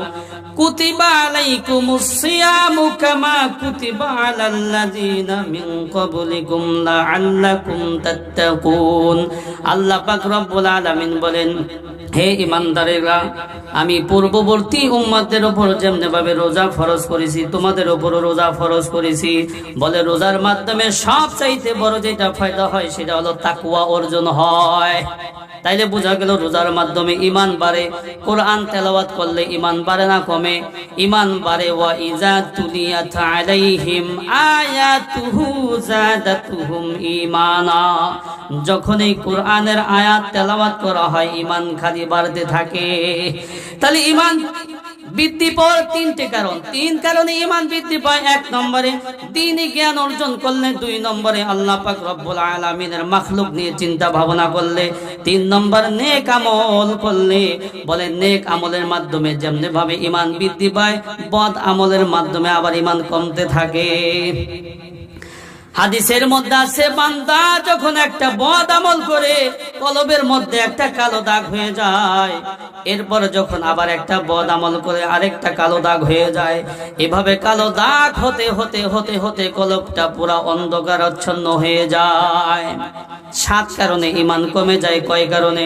কুতিবা আলাইকুমুস সিয়ামু কামা কুতিবা আলাল্লাযীনা মিন ক্বাবলিকুম লাআল্লাকুম তাত্তাকুন। আল্লাহ পাক রব্বুল আলামিন বলেন হে ঈমানদারেরা, আমি পূর্ববর্তী উম্মতদের উপর যেমনি ভাবে রোজা ফরজ করেছি তোমাদের উপরও রোজা ফরজ করেছি। বলে রোজার মাধ্যমে সবচাইতে বড় যেটা ফায়দা হয় সেটা হলো তাকওয়া অর্জন হয়। তাইলে বোঝা গেল রোজার মাধ্যমে ঈমান বাড়ে। কোরআন তেলাওয়াত করলে ঈমান বাড়ে না কমে? ঈমান বাড়ে। ওয়া ইযা তুলিয়াত আলাইহিম আয়াতুহু যাদাতুহুম ঈমানা। যখন এই কোরআনের আয়াত তেলাওয়াত করা হয় ঈমান খালি বাড়তে থাকে। তাহলে ঈমান বৃদ্ধি পাওয়ার 3টে কারণ। 3 কারণে ঈমান বৃদ্ধি পায়। 1 নম্বরে দ্বীনি জ্ঞান অর্জন করলে, 2 নম্বরে আল্লাহ পাক রব্বুল আলামিনের মাখলুক নিয়ে চিন্তা ভাবনা করলে, 3 নম্বর নেক আমল করলে। বলে নেক আমলের মাধ্যমে যেমনি ভাবে ঈমান বৃদ্ধি পায়, বদ আমলের মাধ্যমে আবার ঈমান কমতে থাকে। হাদিসের মধ্যে আছে বান্দা যখন একটা বদ আমল করে কলবের মধ্যে একটা কালো দাগ হয়ে যায়, এরপর যখন আবার একটা বদ আমল করে আরেকটা কালো দাগ হয়ে যায়। এভাবে কালো দাগ হতে হতে হতে হতে কলবটা পুরা অন্ধকারাচ্ছন্ন হয়ে যায়। 7 কারণে ঈমান কমে যায়। কয় কারণে?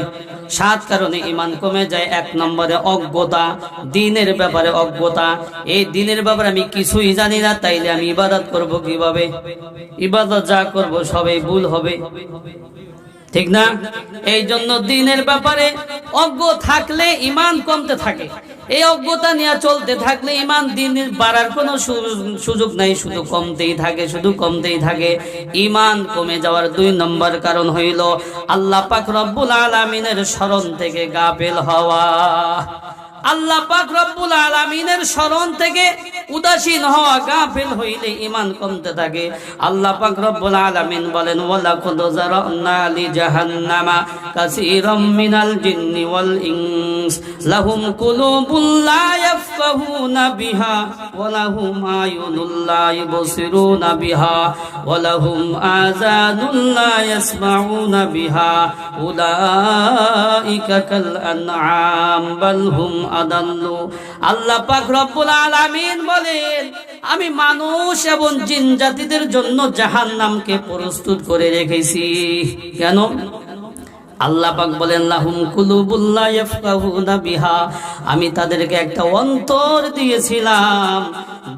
7 কারণে ঈমান কমে যায়। 1 নম্বরে অজ্ঞতা, দ্বীনের ব্যাপারে অজ্ঞতা। এই দ্বীনের ব্যাপারে আমি কিছুই জানি না, তাইলে আমি ইবাদত করব কিভাবে? ইবাদত যা করব সবই ভুল হবে। ঠিক না? এই জন্য দিনের ব্যাপারে অজ্ঞ থাকলে ইমান কমতে থাকে। এই অজ্ঞতা নিয়ে চলতে থাকলে ইমান দিনের বাড়ার কোনো সুযোগ নাই, শুধু কমতেই থাকে, শুধু কমতেই থাকে। ইমান কমে যাওয়ার 2 নম্বর কারণ হইল আল্লাহ পাক রব্বুল আলামিনের স্মরণ থেকে গাফেল হওয়া। আল্লাহ পাক রব্বুল আলামিনের স্মরণ থেকে উদাসীন হওয়া, গাফিল হইলে ঈমান কমতে থাকে। আল্লাহ পাক রব্বুল আলামিন বলেন, ওয়ালাকাদ যারানা লি জাহান্নামা কাসীরাম মিনাল জিন্নি ওয়াল ইনস লাহুম কুলুবুন লা ইয়াফকাহুনা বিহা ওয়া লাহুম আয়ুনুন লা ইবসিরুনা বিহা ওয়া লাহুম আযানুন লা ইয়াসমাউনা বিহা উলাইকা কাল আনআম বাল হুম আদাল্লু। আল্লাহ পাক রব্বুল আলামিন বলেন, আমি মানুষ এবং জিন জাতিদের জন্য জাহান্নামকে প্রস্তুত করে রেখেছি। কেন? আল্লাহ পাক বলেন, লাহুম কুলুবুল লা ইয়াফকাহুনা বিহা, আমি তাদেরকে একটা অন্তর দিয়েছিলাম,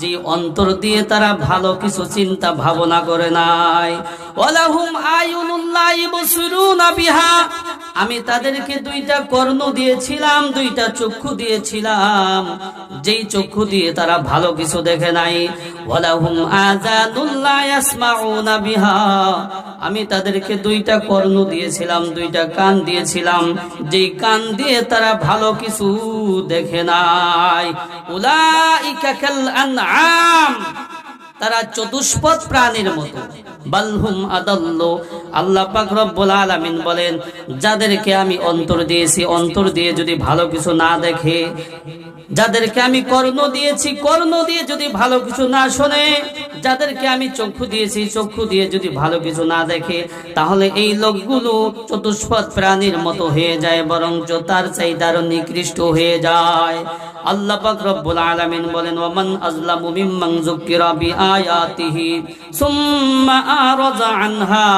যে অন্তর দিয়ে তারা ভালো কিছু চিন্তা ভাবনা করে নাই। ওয়ালাহুম আয়ুনুন লা ইবসিরুনা বিহা, আমি তাদেরকে 2টা কর্ণ দিয়েছিলাম, 2টা চক্ষু দিয়েছিলাম, যেই চক্ষু দিয়ে তারা ভালো কিছু দেখে নাই। ওয়ালাহুম আযানুন লা ইয়াসমাউনা বিহা, আমি তাদেরকে 2টা কর্ণ দিয়েছিলাম, 2টা কান দিয়েছিলাম, যেই কান দিয়ে তারা ভালো কিছু দেখে নাই। উলাইকা কাল আনআম, তারা চতুষ্পদ প্রাণীর মতো। বালহুম আদাল্লু, আল্লাহ পাক রব্বুল আলামিন বলেন, যাদেরকে আমি অন্তর দিয়েছি, অন্তর দিয়ে যদি ভালো কিছু না দেখে, যাদেরকে আমি কর্ণ দিয়েছি, কর্ণ দিয়ে যদি ভালো কিছু না শোনে, যাদেরকে আমি চক্ষু দিয়েছি, চক্ষু দিয়ে যদি ভালো কিছু না দেখে, তাহলে এই লোকগুলো চতুষ্পদ প্রাণীর মতো হয়ে যায়, বরঞ্চ তার চাইতে আরো নিকৃষ্ট হয়ে যায়। আল্লাহ পাক রব্বুল আলামিন বলেন, ওয়ামান আযলামু মিম্মান যুকিরা বিআয়াতিহি সুম্মা আরাযা আনহা,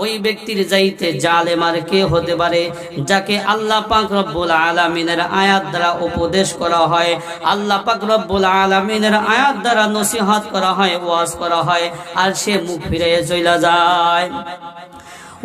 ওই ব্যক্তির চাইতে জালেম আর কে হতে পারে, যাকে আল্লাহ পাক রব্বুল আলামিনের আয়াত দ্বারা উপদেশ করা হয়, আল্লাহ পাক রব্বুল আলামিনের আয়াত দ্বারা নসিহত করা হয়, ওয়াজ করা হয়, আর সে মুখ ফিরে চলে যায়।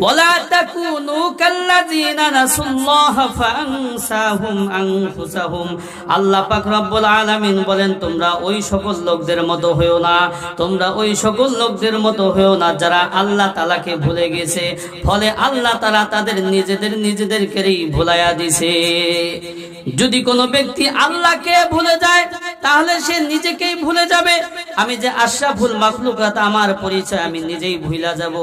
ওয়ালা তাকুনু কাল্লাযিনা নাসুল্লাহা ফাআনসাহুম আনফুসাহুম, আল্লাহ পাক রব্বুল আলামিন বলেন, তোমরা ওই সকল লোকদের মতো হয়ো না, তোমরা ওই সকল লোকদের মতো হয়ো না যারা আল্লাহ তাআলাকে ভুলে গেছে, ফলে আল্লাহ তাআলা তাদের নিজেদেরকেই ভুলাইয়া দিছে। যদি কোনো ব্যক্তি আল্লাহকে ভুলে যায়, তাহলে সে নিজেকেই ভুলে যাবে। আমি যে আশরাফুল মাখলুকাত, আমার পরিচয় আমি নিজেই ভুলা যাব।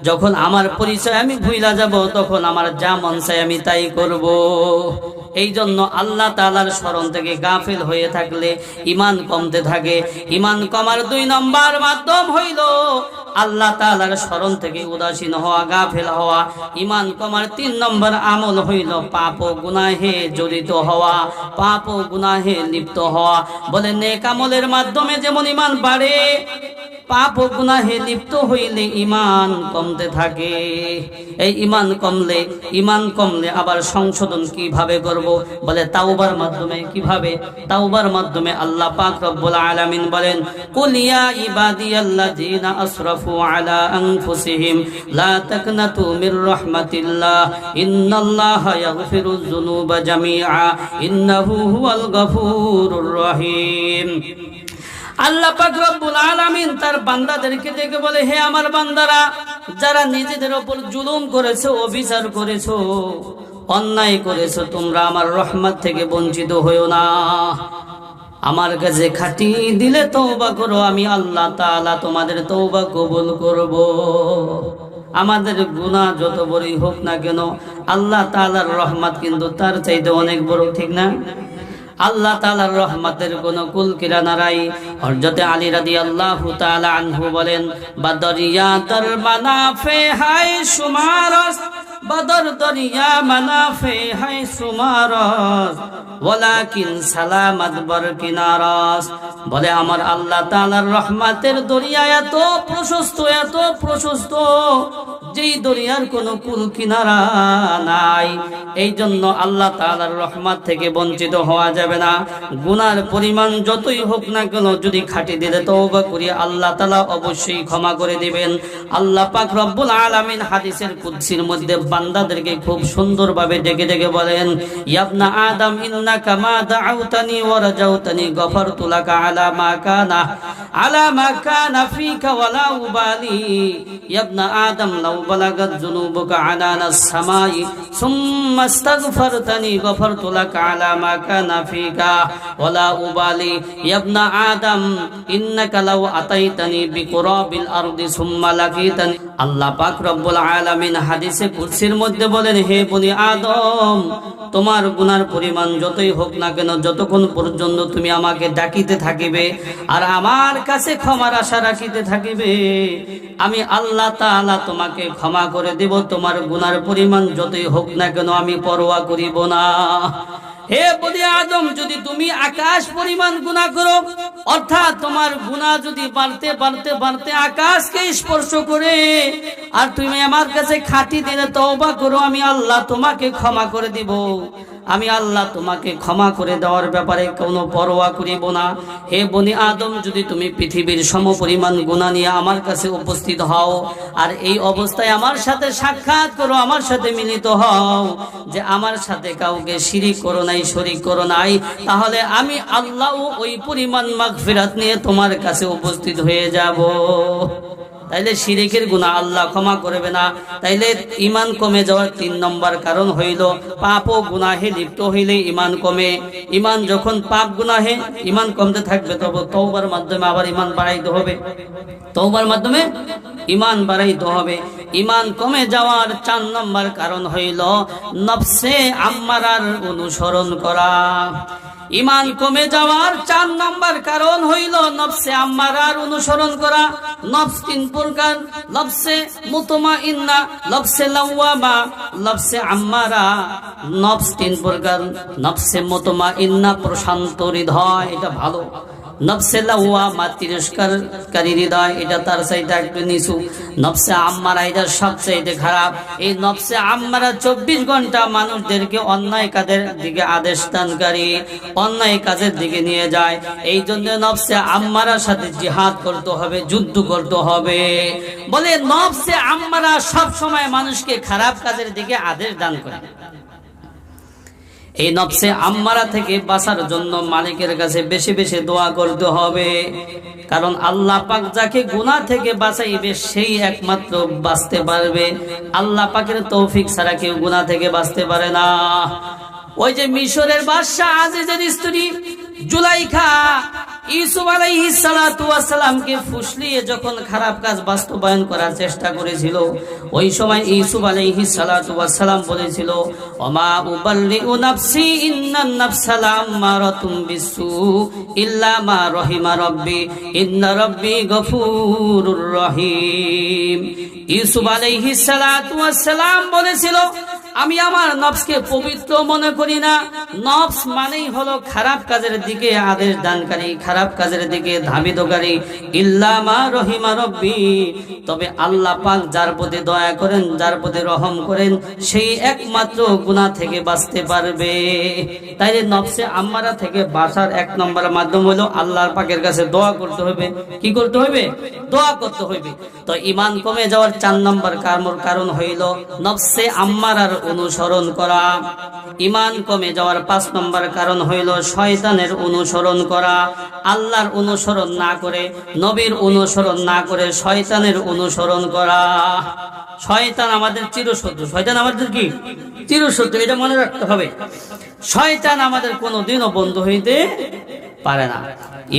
যখন আমার পরিচয় আমি ভুলা যাব, তখন আমার যা মন চায় আমি তাই করব। এই জন্য আল্লাহ তাআলার স্মরণ থেকে গাফিল হয়ে থাকলে ঈমান কমতে থাকে। ঈমান কমার 2 নম্বর মাধ্যম হইল আল্লাহ তাআলার স্মরণ থেকে উদাসীন হওয়া, গাফিল হওয়া। ঈমান কমার 3 নম্বর আমল হইল পাপ ও গুনাহে জড়িত হওয়া, পাপ ও গুনাহে লিপ্ত হওয়া। বলে নেক আমলের মাধ্যমে যেমন ঈমান বাড়ে, পাপ ও গুনাহে লিপ্ত হইলে ঈমান কমতে থাকে। এই ঈমান কমলে আবার সংশোধন কিভাবে করব? বলে তাওবার মাধ্যমে। কিভাবে? তাওবার মাধ্যমে। আল্লাহ পাক রব্বুল আলামিন বলেন, কুল ইয়া ইবাদিয়াল্লাযিনা আসরাফু আলা আনফুসিহিম লা তাকনাতু মির রাহমাতিল্লাহ ইন্নাল্লাহা ইয়াগফিরুয যুনুবা জামিআ ইন্নাহু হুয়াল গফুরুর রহিম। আল্লাহ পাক রব্বুল আলামিন তার বান্দাদেরকে ডেকে বলে, হে আমার বান্দারা, যারা নিজেদের উপর জুলুম করেছো, অবিচার করেছো, অন্যায় করেছো, তোমরা আমার রহমত থেকে বঞ্চিত হইও না। আমার কাছে খাঁটি দিলে তওবা করো, আমি আল্লাহ তাআলা তোমাদের তওবা কবুল করব। আমাদের গুনাহ যত বড়ই হোক না কেন, আল্লাহ তাআলার রহমত কিন্তু তার চাইতে অনেক বড়, ঠিক না? আল্লাহ তাআলার রহমতের কোন কুল কিরানা নাই। হযরত আলী রাদিয়াল্লাহু তাআলা আনহু বলেন, বদরিয়া দর মানাফে হায় সুমারস, বদর দরিয়া মানাফে হায় সুমারস ওয়ালাকিন সালামাত বর কিনারস। বলে আমার আল্লাহ তাআলার রহমতের দরিয়া এত প্রশস্ত, এত প্রশস্ত, যেই দরিয়ার কোনো কুল কিনারা নাই। এই জন্য আল্লাহ তাআলার রহমত থেকে বঞ্চিত হওয়া যাবে না। গুনার পরিমাণ যতই হোক না কেন, যদি খাঁটি দিলে তওবা করি, আল্লাহ তাআলা অবশ্যই ক্ষমা করে দিবেন। আল্লাহ পাক রব্বুল আলামিন হাদিসের কুদসির মধ্যে বান্দাদেরকে খুব সুন্দরভাবে ডেকে ডেকে বলেন, ইয়া আদম ইন্নাকা মা দাউতানি ওয়া রাজাউতানি গফারতু লাকা আলা মা কানা ফিকা ওয়ালা উবালি। ইয়া আদম লাউ বালাগাত যুনুবুকা আনানাস সামাই সুম্মা ইস্তাগফারতানি গফারতু লাকা আলা মা কানা ফিকা ওয়ালা উবালি। ইয়া আদম ইন্নাকা লাউ আতাইতানি বিকুরাবিল আরদি সুম্মা লাকিতানি। আল্লাহ পাক রব্বুল আলামিন হাদিসে কুদসির মধ্যে বলেন, হে বনি আদম, তোমার গুনার পরিমাণ যতই হোক না কেন, যতক্ষণ পর্যন্ত তুমি আমাকে ডাকিতে থাকিবে আর আমার কাছে ক্ষমার আশা রাখিতে থাকিবে, আমি আল্লাহ তাআলা তোমাকে ক্ষমা করে দেব। তোমার গুনার পরিমাণ যতই হোক না কেন আমি পরোয়া করিব না। হে বনি আদম, যদি তুমি আকাশ পরিমাণ গুনাহ করো, অর্থাৎ তোমার গুনাহ যদি বাড়তে বাড়তে বাড়তে আকাশকে স্পর্শ করে, আর তুমি আমার কাছে খাঁটি দিলে তওবা করো, আমি আল্লাহ তোমাকে ক্ষমা করে দিব। আমি আল্লাহ তোমাকে ক্ষমা করে দেওয়ার ব্যাপারে কোনো পরোয়া করিব না। হে বনি আদম, যদি তুমি পৃথিবীর সমপরিমাণ গুনাহ নিয়ে আমার কাছে উপস্থিত হও, আর এই অবস্থায় আমার সাথে সাক্ষাৎ করো, আমার সাথে মিলিত হও যে আমার সাথে কাউকে শিরিক করো নাই, শরীক করো নাই, তাহলে আমি আল্লাহ ওই পরিমাণ মাগফিরাত নিয়ে তোমার কাছে উপস্থিত হয়ে যাব। তাইলে শিরিকের গুনাহ আল্লাহ ক্ষমা করবে না। তাইলে ঈমান কমে যাওয়ার ৩ নম্বর কারণ হইল পাপ ও গুনাহে লিপ্ত হইলে ঈমান কমে। ঈমান যখন পাপ গুনাহে ঈমান কমতে থাকবে, তবে তওবার মাধ্যমে আবার ঈমান বাড়াইতে হবে। তওবার মাধ্যমে ঈমান বাড়াইতে হবে। ঈমান কমে যাওয়ার ৪ নম্বর কারণ হইল নফসে আম্মারার অনুসরণ করা। ঈমান কমে যাওয়ার ৪ নম্বর কারণ হইল নফসে আম্মারার অনুসরণ করা। নফস ৩ প্রকার: নফসে মুতমাইন্না, নফসে লাওয়ামা, নফসে আম্মারা। নফস ৩ প্রকার: নফসে মুতমাইন্না প্রশান্ত হৃদয়, এটা ভালো। নফসে লাওয়ামা তিরস্কারকারী হৃদয়, এটা তার চাইতে একটু নিচু। নফসে আম্মারা এটা সবচাইতে খারাপ। এই নফসে আম্মারা ২৪ ঘন্টা মানুষদেরকে অন্যায় কাজের দিকে আদেশ দানকারী, অন্যায় কাজের দিকে নিয়ে যায়। এই জন্য নফসে আম্মারার সাথে জিহাদ করতে হবে, যুদ্ধ করতে হবে। বলে নফসে আম্মারা সব সময় মানুষকে খারাপ কাজের দিকে আদেশ দান করে। এই নফসে আম্মারা থেকে বাঁচার জন্য মালিকের কাছে বেশি বেশি দোয়া করতে হবে। কারণ আল্লাহ পাক যাকে গুনাহ থেকে বাঁচাইবে সেই একমাত্র বাঁচতে পারবে। আল্লাহ পাকের তৌফিক ছাড়া কেউ গুনাহ থেকে বাঁচতে পারে না। ওই যে মিশরের বাদশা আজিজের স্ত্রী জুলাইখা ইউসুফ আলাইহিস সালাতু ওয়াস সালামকে ফুসলিয়ে যখন খারাপ কাজ বাস্তবায়ন করার চেষ্টা করেছিল, ওই সময় ইউসুফ আলাইহিস সালাতু ওয়াস সালাম বলেছিল, ওমা উবাল্লিউ নাফসি ইন্নান নাফসা লাম্মারাতুম বিসু ইল্লা মা রহিমা রব্বি ইন্না রব্বি গফুরুর রহিম। ইউসুফ আলাইহিস সালাতু ওয়াস সালাম বলেছিল, আমি আমার নফসকে পবিত্র মনে করি না। নফস মানেই হলো খারাপ কাজের দিকে আদেশ দানকারী, খারাপ কাজের দিকে ধাবিতকারী। ইল্লা মা রহিমা রব্বি, তবে আল্লাহ পাক যার প্রতি দয়া করেন, যার প্রতি রহম করেন, সেই একমাত্র গুনাহ থেকে বাঁচতে পারবে। তাইলে নফসে আম্মারা থেকে বাঁচার ১ নম্বর মাধ্যম হলো আল্লাহর পাকের কাছে দোয়া করতে হবে। কি করতে হবে? দোয়া করতে হবে। তো ঈমান কমে যাওয়ার ৪ নম্বর কারণ হইল নফসে আম্মারার অনুসরণ করা। ঈমান কমে যাওয়ার ৫ নম্বর কারণ হইল শয়তানের অনুসরণ করা। আল্লাহর অনুসরণ না করে, নবীর অনুসরণ না করে শয়তানের অনুসরণ করা। শয়তান আমাদের চিরশত্রু। শয়তান আমাদের কি? চিরশত্রু। এটা মনে রাখতে হবে। শয়তান আমাদের কোনোদিনও বন্ধু হইতে পারে না।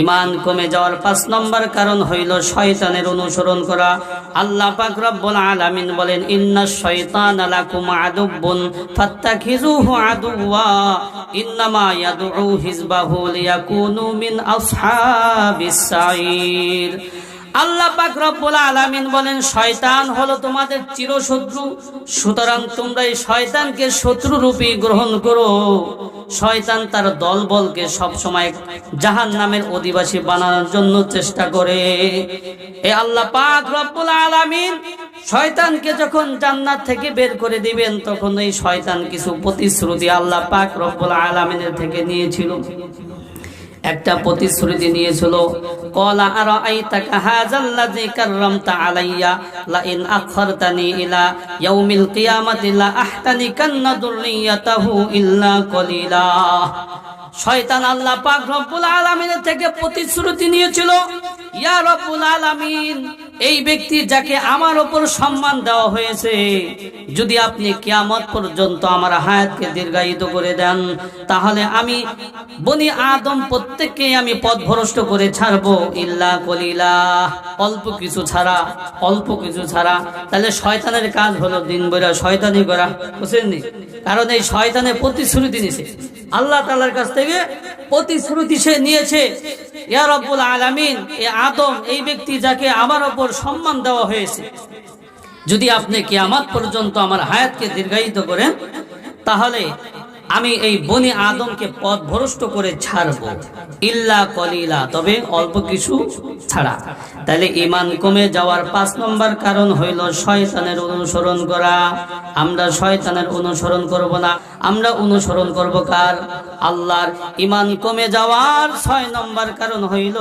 ঈমান কমে যাওয়ার ৫ নম্বর কারণ হইল শয়তানের অনুসরণ করা। আল্লাহ পাক রব্বুল আলামিন বলেন, ইন্নাশ শাইতানা লাকুম আদুব্বুন ফাত্তাখিযুহু আদুওয়া ইন্নামা ইয়াদউ হিজবাহু লিয়াকুনু মিন আসহাবিস সাঈর। আল্লাহ পাক রব্বুল আলামিন বলেন, শয়তান হলো তোমাদের চিরশত্রু, সুতরাং তোমরা এই শয়তানকে শত্রুরূপে গ্রহণ করো। শয়তান তার দলবলকে সব সময় জাহান্নামের অধিবাসী বানানোর জন্য চেষ্টা করে। এই আল্লাহ পাক রব্বুল আলামিন শয়তানকে যখন জান্নাত থেকে বের করে দিবেন তখন এই শয়তান কিছু প্রতিশ্রুতি আল্লাহ পাক রব্বুল আলামিনের থেকে নিয়েছিল। একটা প্রতিশ্রুতি নিয়েছিল, ক্বালা আরাআইতাকা হাযাল্লাযী কাররামতা আলাইয়া লা ইন আখখারতানি ইলা ইয়াউমিল কিয়ামাতি লা আহতানিকান্না যুররিয়াতাহু ইল্লা কলিলা। শয়তান আল্লাহ পাক রব্বুল আলামিনের থেকে প্রতিশ্রুতি নিয়েছিল, ইয়া রব্বুল আলামিন, এই ব্যক্তি যাকে আমার উপর সম্মান দেওয়া হয়েছে, যদি আপনি কিয়ামত পর্যন্ত আমার হায়াতকে দীর্ঘায়িত করে দেন তাহলে আমি বনি আদম প্রত্যেককে আমি পথভ্রষ্ট করে ছাড়বো ইল্লা কলিলা, অল্প কিছু ছাড়া, অল্প কিছু ছাড়া। তাহলে শয়তানের কাজ হলো দিন ভরা শয়তানি করা, বুঝলেননি? কারণ এই শয়তানের প্রতিশ্রুতি নিয়েছে আল্লাহ তাআলার কাছ থেকে, প্রতিশ্রুতি সে নিয়েছে, ইয়া রব্বুল আলামিন, এই আদম এই ব্যক্তি যাকে আমার উপর সম্মান দেওয়া হয়েছে, যদি আপনি কিয়ামত পর্যন্ত আমার হায়াতকে দীর্ঘায়িত করেন তাহলে আমি এই বনি আদমকে পথভ্রষ্ট করে ছাড়বো ইল্লা কলিলা, তবে অল্প কিছু ছাড়া। তাহলে ঈমান কমে যাওয়ার 5 নম্বর কারণ হইল শয়তানের অনুসরণ করা। আমরা শয়তানের অনুসরণ করব না, আমরা অনুসরণ করব কার? আল্লাহর। ঈমান কমে যাওয়ার 6 নম্বর কারণ হইল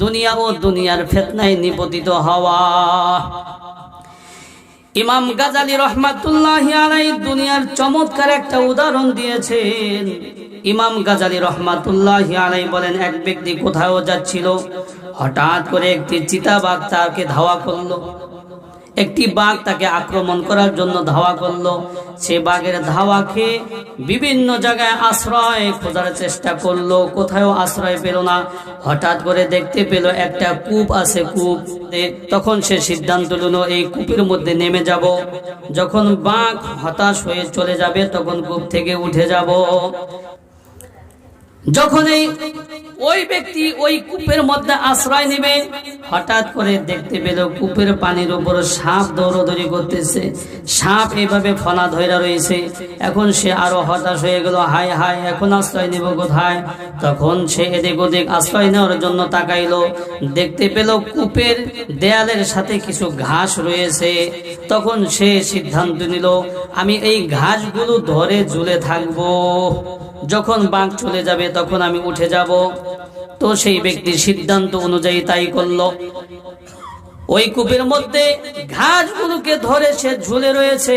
দুনিয়া ও দুনিয়ার ফিতনায় নিপতিত হওয়া। ইমাম গাজালি রহমাতুল্লাহি আলাইহি দুনিয়ার চমৎকার একটা উদাহরণ দিয়েছেন। ইমাম গাজালি রহমাতুল্লাহি আলাইহি বলেন, এক ব্যক্তি কোথাও যাচ্ছিল, হঠাৎ করে একটি চিতাবাঘ তাকে ধাওয়া করলো। একটি বাঘ তাকে আক্রমণ করার জন্য ধাওয়া করলো। সে বাঘের ধাওয়া খেয়ে বিভিন্ন জায়গায় আশ্রয় খোঁজার চেষ্টা করলো, কোথাও আশ্রয় পেল না। হঠাৎ করে দেখতে পেল একটা কূপ আছে, কূপ। তখন সে সিদ্ধান্ত নিল এই কূপের মধ্যে নেমে যাব। যখন বাঘ হতাশ হয়ে চলে যাবে তখন কূপ থেকে উঠে যাব। যখন ওই ব্যক্তি ওই কূপের মধ্যে আশ্রয় নেবে, হঠাৎ করে দেখতে পেল কূপের পানির উপর সাপ দৌড়াদৌড়ি করতেছে। সাপ এভাবে ফনা ধইরা রয়েছে। এখন সে আরো হতাশ হয়ে গেল, হায় হায়, এখন আশ্রয় নেব কোথায়? তখন সে এদিক ওদিক আশ্রয় নেওয়ার জন্য তাকাইলো, দেখতে পেল কূপের দেয়ালের সাথে কিছু ঘাস রয়েছে। তখন সে সিদ্ধান্ত নিল, আমি এই ঘাসগুলো ধরে ঝুলে থাকবো, যখন বাঘ চলে যাবে তখন আমি উঠে যাব। তো সেই ব্যক্তির সিদ্ধান্ত অনুযায়ী তাই করলো। ওই কূপের মধ্যে ঘাসগুলোকে ধরে সে ঝুলে রয়েছে।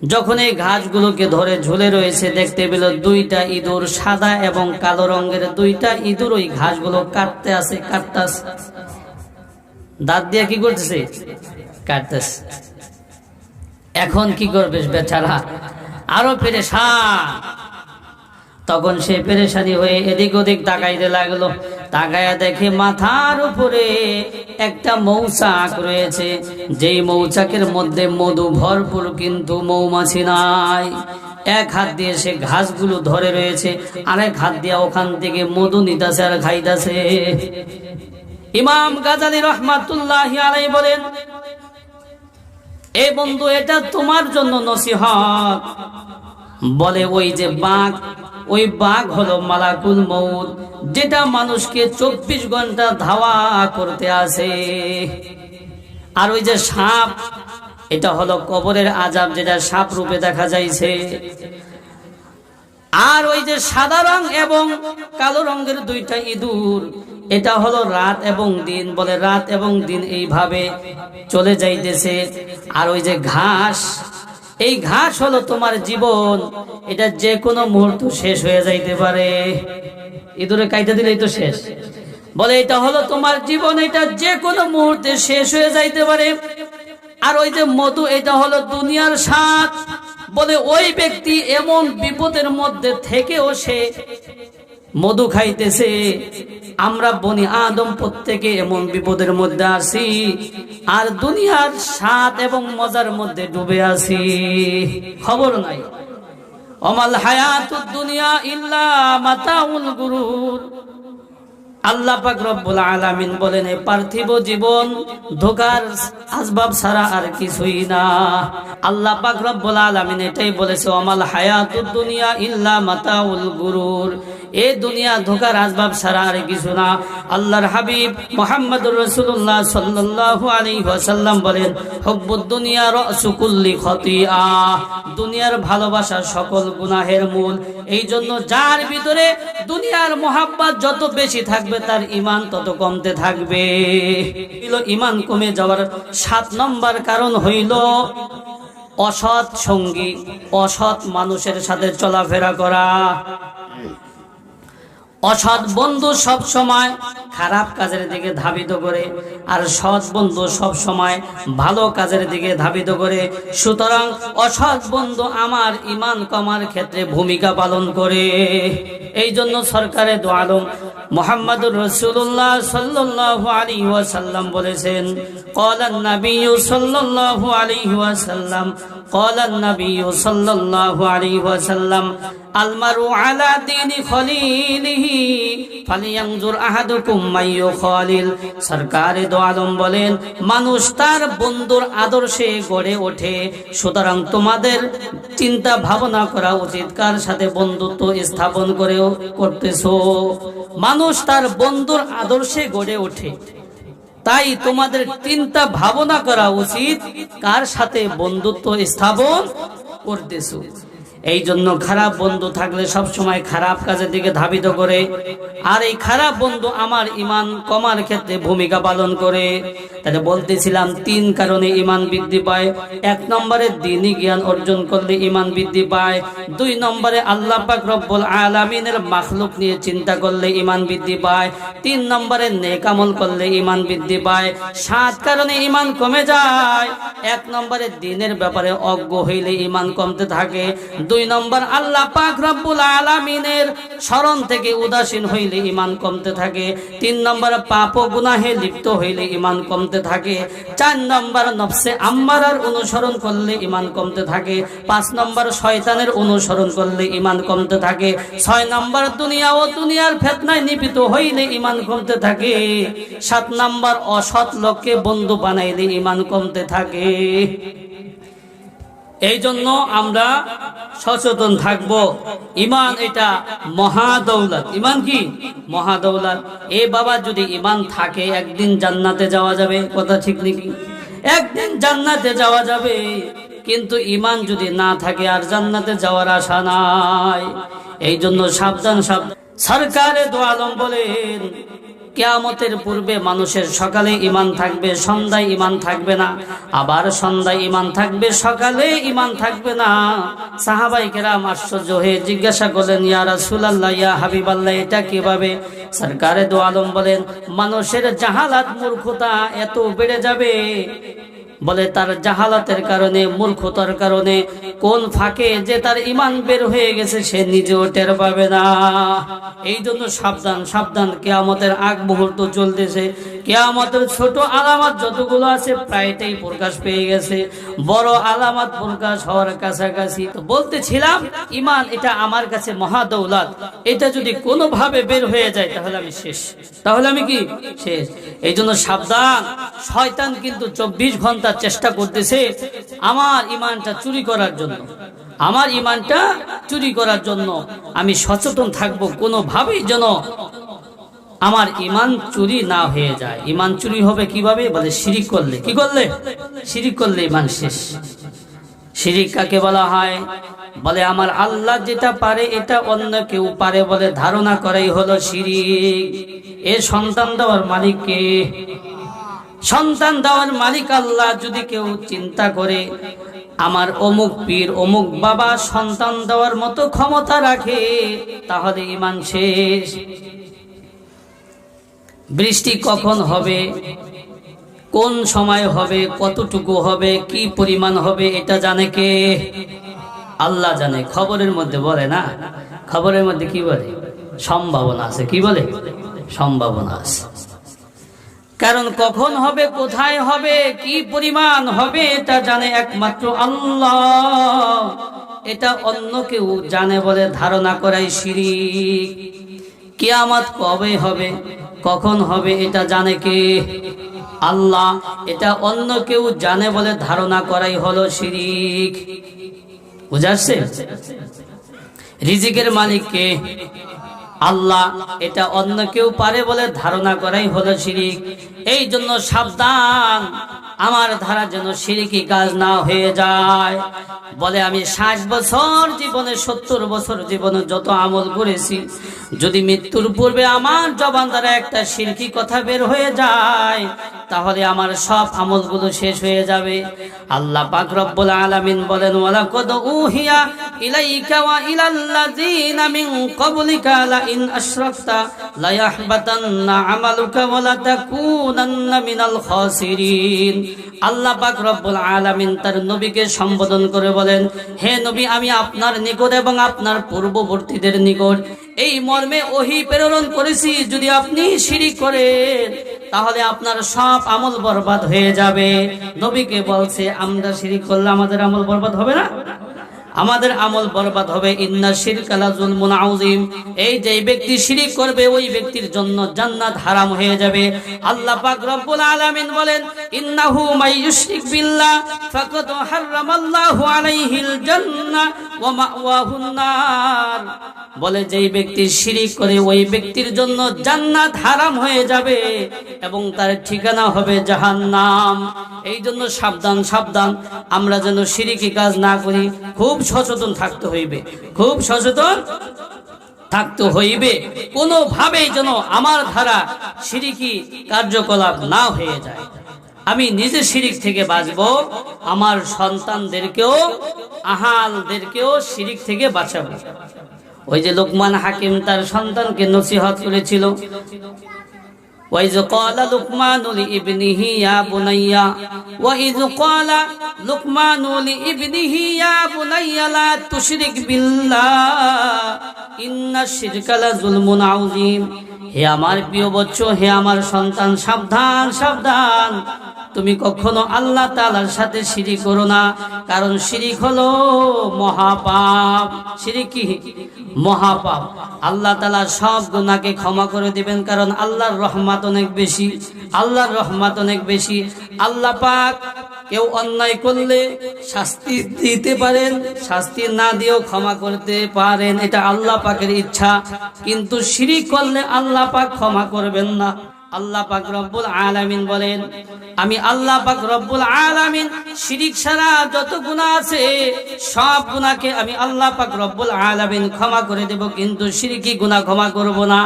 যখন এই ঘাসগুলোকে ধরে ঝুলে রয়েছে, দেখতে পেল 2টা ইঁদুর, সাদা এবং কালো রঙের 2টা ইঁদুর ওই ঘাসগুলো কাটতে আছে, কাটতেছে। দাঁত দিয়ে কি করতেছে? কাটতেছে। এখন কি করবে বেচারা? আরো পেরেশান। তখন সে পেরেশানি হয়ে এদিক ওদিক তাকাইতে লাগলো। তাকায়া দেখে মাথার উপরে একটা মৌচাক রয়েছে, যেই মৌচাকের মধ্যে মধু ভরপুর, কিন্তু মৌমাছি নাই। এক হাত দিয়ে সে ঘাসগুলো ধরে রয়েছে, আরেক হাত দিয়ে ওখান থেকে মধু নিতাছে আর খাইতাছে। ইমাম গাজালি রহমাতুল্লাহি আলাইহি বলেন, এ বন্ধু, এটা তোমার জন্য নসিহত। বলে, ওই যে বাঘ, ওই বাঘ হলো মালাকুল মউত, যেটা মানুষকে 24 ঘন্টা ধাওয়া করতে আসে। আর ওই যে সাপ, এটা হলো কবরের আযাব, যেটা সাপ রূপে দেখা যাইছে। আর ওই যে সাদা রং এবং কালো রঙের 2টা ইঁদুর, এটা হলো রাত এবং দিন। বলে, রাত এবং দিন এইভাবে চলে যাইতেছে। আর ওই যে ঘাস, এই ঘাস হলো তোমার জীবন, এটা যে কোনো মুহূর্ত শেষ হয়ে যাইতে পারে। ইঁদুরে কাইটা দিলেই তো শেষ। বলে, এটা হলো তোমার জীবন, এটা যে কোনো মুহূর্তে শেষ হয়ে যাইতে পারে। আর ওই যে মধু, এটা হলো দুনিয়ার স্বাদ। বলে, ওই ব্যক্তি এমন বিপদের মধ্যে থেকেও সে মধু খাইতেছে। আমরা বনি আদম প্রত্যেকে এমন বিপদের মধ্যে আছি, আর দুনিয়ার স্বাদ এবং মজার মধ্যে ডুবে আছি, খবর নাই। অমাল হায়াতুদ দুনিয়া ইল্লা মাতাউল গুরুর। আল্লাহ পাক রব্বুল আলামিন বলেন, এই পার্থিব জীবন ধোঁকার আসবাব ছাড়া আর কিছুই না। আল্লাহ পাক রব্বুল আলামিন এটাই বলেছে, ওয়ামাল হায়াতুদ দুনিয়া ইল্লা মাতাউল গুরুর। এই দুনিয়া ধোঁকার আসবাব ছাড়া আর কিছু না। আল্লাহর হাবিব মুহাম্মদুর রাসূলুল্লাহ সাল্লাল্লাহু আলাইহি ওয়াসাল্লাম বলেন, হুব্বুদ দুনিয়া রাসু কুল্লি খতিআ। দুনিয়ার ভালোবাসা সকল গুনাহের মূল। এই জন্য যার ভিতরে দুনিয়ার মোহাব্বত যত বেশি থাকবে তার ঈমান তত কমতে থাকবে। ঈমান কমে যাওয়ার 7 নম্বর কারণ হইল অসৎ সঙ্গী, অসৎ মানুষের সাথে চলাফেরা করা। অসৎ বন্ধু সব সময় খারাপ কাজের দিকে ধাবিত করে, আর সৎ বন্ধু সব সময় ভালো কাজের দিকে ধাবিত করে। সুতরাং অসৎ বন্ধু আমার ঈমান কমার ক্ষেত্রে ভূমিকা পালন করে। এই জন্য সরকারে দো আলম মুহাম্মদুর রাসূলুল্লাহ সাল্লাল্লাহু আলাইহি ওয়াসাল্লাম বলেছেন, ক্বালান নাবিয়্যু সাল্লাল্লাহু আলাইহি ওয়াসাল্লাম, ক্বালান নাবিয়্যু সাল্লাল্লাহু আলাইহি ওয়াসাল্লাম, আল মারু আলা দীনি খলিলিহি ফালিয়ানজুর আহাদুকুম মাইয়ু খালিল। সরকারে দো আলম বলেন, মানুষ তার বন্ধুর আদর্শে গড়ে ওঠে। সুতরাং তোমাদের চিন্তা ভাবনা করা উচিত কার সাথে বন্ধুত্ব স্থাপন করতেছো। মানুষ তার বন্ধুর আদর্শে গড়ে ওঠে, তাই তোমাদের চিন্তা ভাবনা করা উচিত কার সাথে বন্ধুত্ব স্থাপন করতেছো। এই জন্য খারাপ বন্ধু থাকলে সব সময় খারাপ কাজের দিকে ধাবিত করে, আর এই খারাপ বন্ধু আমার ঈমান কমার ক্ষেত্রে ভূমিকা পালন করে। তাহলে বলতেছিলাম 3 কারণে ঈমান বৃদ্ধি পায়। 1 নম্বরে দ্বীনি জ্ঞান অর্জন করলে ঈমান বৃদ্ধি পায়। 2 নম্বরে আল্লাহ পাক রব্বুল আলামিনের মাখলুক নিয়ে চিন্তা করলে ঈমান বৃদ্ধি পায়। 3 নম্বরে নেক আমল করলে ঈমান বৃদ্ধি পায়। 7 কারণে ঈমান কমে যায়। 1 নম্বরে দ্বীনের ব্যাপারে অজ্ঞ হইলে ঈমান কমতে থাকে। 2 নম্বর আল্লাহ পাক রব্বুল আলামিনের স্মরণ থেকে উদাসীন হইলে ঈমান কমতে থাকে। 3 নম্বর পাপ ও গুনাহে লিপ্ত হইলে ঈমান কমতে থাকে। 4 নম্বর নফসে আম্মারার অনুসরণ করলে ঈমান কমতে থাকে। 5 নম্বর শয়তানের অনুসরণ করলে ঈমান কমতে থাকে। 6 নম্বর দুনিয়া ও দুনিয়ার ফিতনায় নিপীড়িত হইলে ঈমান কমতে থাকে। 7 নম্বর অসৎ লোককে বন্ধু বানাইলে ঈমান কমতে থাকে। এই জন্য আমরা সচেতন থাকব। ঈমান এটা মহা দৌলত। ঈমান কি? মহা দৌলত। এ বাবা, যদি ঈমান থাকে একদিন জান্নাতে যাওয়া যাবে। কথা ঠিক নাকি? একদিন জান্নাতে যাওয়া যাবে, কিন্তু ঈমান যদি না থাকে আর জান্নাতে যাওয়ার আশা নাই। এই জন্য সাবধান সাবধান। সরকারে দো আলম বলেন, কিয়ামতের পূর্বে মানুষের সকালে ঈমান থাকবে, সন্ধ্যায় ঈমান থাকবে না, আবার সন্ধ্যায় ঈমান থাকবে, সকালে ঈমান থাকবে না। সাহাবায়ে কেরাম আশ্চর্য হয়ে জিজ্ঞাসা করলেন, ইয়া রাসূলুল্লাহ, ইয়া হাবিবাল্লাহ, এটা কিভাবে? সরকারে দো আলম বলেন, মানুষের জাহালাত, মূর্খতা এত বেড়ে যাবে, বলে তার জাহালাতের কারণে, মূর্খতার কারণে কোন ফাঁকে যে তার ঈমান বের হয়ে গেছে সে নিজেও টের পাবে না। এই জন্য সাবধান সাবধান। কিয়ামতের আগ মুহূর্ত চলতেছে। কিয়ামতের ছোট আলামত যতগুলো আছে প্রায়টাই প্রকাশ পেয়ে গেছে, বড় আলামত প্রকাশ হওয়ার কাছাকাছি। তো বলতেছিলাম, ঈমান এটা আমার কাছে মহা দৌলত। এটা যদি কোনোভাবে বের হয়ে যায় তাহলে আমি শেষ। তাহলে আমি কি? শেষ। এই জন্য সাবধান। শয়তান কিন্তু 24 ঘন্টা চেষ্টা করতেছে আমার ঈমানটা চুরি করার জন্য, আমার ঈমানটা চুরি করার জন্য। আমি সচেতন থাকবো কোনোভাবেই যেন আমার ঈমান চুরি না হয়ে যায়। ঈমান চুরি হবে কিভাবে? বলে শিরিক করলে। কি করলে? শিরিক করলে ঈমান শেষ। শিরিক কাকে বলা হয়? বলে আমার আল্লাহ যেটা পারে এটা অন্য কেউ পারে বলে ধারণা করাই হলো শিরিক। এ সন্তান দেওয়ার মালিক কে? সন্তান দেওয়ার মালিক আল্লাহ। যদি কেউ চিন্তা করে আমার অমুক পীর, অমুক বাবা সন্তান দেওয়ার মতো ক্ষমতা রাখে, তাহলে ঈমান শেষ। বৃষ্টি কখন হবে, কোন সময় হবে, কতটুকু হবে, কি পরিমাণ হবে, এটা জানে কে? আল্লাহ জানে। খবরের মধ্যে বলে না? খবরের মধ্যে কি বলে? সম্ভাবনা আছে। কি বলে? সম্ভাবনা আছে। কারণ কখন হবে, কোথায় হবে, কি পরিমাণ হবে, এটা জানে একমাত্র আল্লাহ। এটা অন্য কেউ জানে বলে ধারণা করাই শিরিক। কিয়ামত কবে হবে, কখন হবে, এটা জানে কে? আল্লাহ। এটা অন্য কেউ জানে বলে ধারণা করাই হলো শিরিক। বুঝাচ্ছে? রিজিকের মালিক কে? আল্লাহ। এটা অন্য কেউ পারে বলে ধারণা করাই হলো শিরিক। এই জন্য সাবধান, আমার ধারা যেন শিরকি কাজ না হয়ে যায়। বলে আমি 60 বছর জীবনে, 70 বছর জীবনে যত আমল করেছি, যদি মৃত্যুর পূর্বে আমার জবান দ্বারা একটা শিরকি কথা বের হয়ে যায়, তাহলে আমার সব আমলগুলো শেষ হয়ে যাবে। আল্লাহ পাক রব্বুল আলামিন বলেন, ওয়ালাকাদ উহিয়া ইলাইকা ওয়া ইলাল্লাযিনা মিন ক্বাবলিকা লা ইন আশরাকতা লা ইয়াহবাতান্না আমালুকা ওয়া লা তাকুনান্না মিনাল খাসিরিন। আল্লাহ পাক রব্বুল আলামিন তার নবীকে সম্বোধন করে বলেন, হে নবী, আমি আপনার নিকট এবং আপনার পূর্ববর্তীদের নিকট এই মর্মে ওহী প্রেরণ করেছি, যদি আপনি শিরক করেন তাহলে আপনার সব আমল বরবাদ হয়ে যাবে। নবীকে বলছে, আমরা শিরক করলে আমাদের আমল বরবাদ হবে না? আমাদের আমল বরবাদ হবে। ইন্না শিরকা লা যুলমুন আযীম। এই যে ব্যক্তি শিরক করবে, ওই ব্যক্তির জন্য জান্নাত হারাম হয়ে যাবে। আল্লাহ পাক রব্বুল আলামিন বলেন, ইন্নাহু মাইয়ুশরিক বিল্লাহ ফাকাদ হারামাল্লাহু আলাইহিল জান্নাহ ওয়া মাওয়াহুন নার। বলে যেই ব্যক্তি শিরক করে, ওই ব্যক্তির জন্য জান্নাত হারাম হয়ে যাবে এবং তার ঠিকানা হবে জাহান্নাম। এই জন্য সাবধান, সাবধান, আমরা যেন শিরকি কাজ না করি। খুব সচেতন থাকতে হইবে, খুব সচেতন থাকতে হইবে। কোনোভাবেই যেন আমার ধারা শিরকি কার্যকলাপ না হয়ে যায়। আমি নিজে শিরক থেকে বাঁচবো, আমার সন্তানদেরকেও, আহালদেরকেও শিরক থেকে বাঁচাবো। ওই যে লোকমান হাকিম তার সন্তানকে নসিহত করেছিল, وَإِذْ قَالَ لُقْمَانُ لِابْنِهِ يَا بُنَيَّ وَإِذْ قَالَ لُقْمَانُ لِابْنِهِ يَا بُنَيَّ لَا تُشْرِكْ بِاللَّهِ إِنَّ الشِّرْكَ لَظُلْمٌ عَظِيمٌ। হে আমার প্রিয় বৎস, হে আমার সন্তান, সাবধান, সাবধান, তুমি কখনো আল্লাহ তাআলার সাথে শিরক করো না, কারণ শিরক হলো মহাপাপ। শিরক কি? মহাপাপ। আল্লাহ তাআলা সব গুনাহকে ক্ষমা করে দিবেন, কারণ আল্লাহর রহমত অনেক বেশি, আল্লাহর রহমত অনেক বেশি। আল্লাহ পাক কেউ অন্যায় করলে শাস্তি দিতে পারেন, শাস্তি না দিয়েও ক্ষমা করতে পারেন, এটা আল্লাহ পাকের ইচ্ছা। কিন্তু শিরক করলে আল্লাহ পাক ক্ষমা করবেন না। আল্লাহ পাক রব্বুল আলামিন বলেন, আমি আল্লাহ পাক রব্বুল আলামিন শিরক ছাড়া যত গুনাহ আছে সব গুনাহকে আমি আল্লাহ পাক রব্বুল আলামিন ক্ষমা করে দেব, কিন্তু শিরকি গুনাহ ক্ষমা করব না।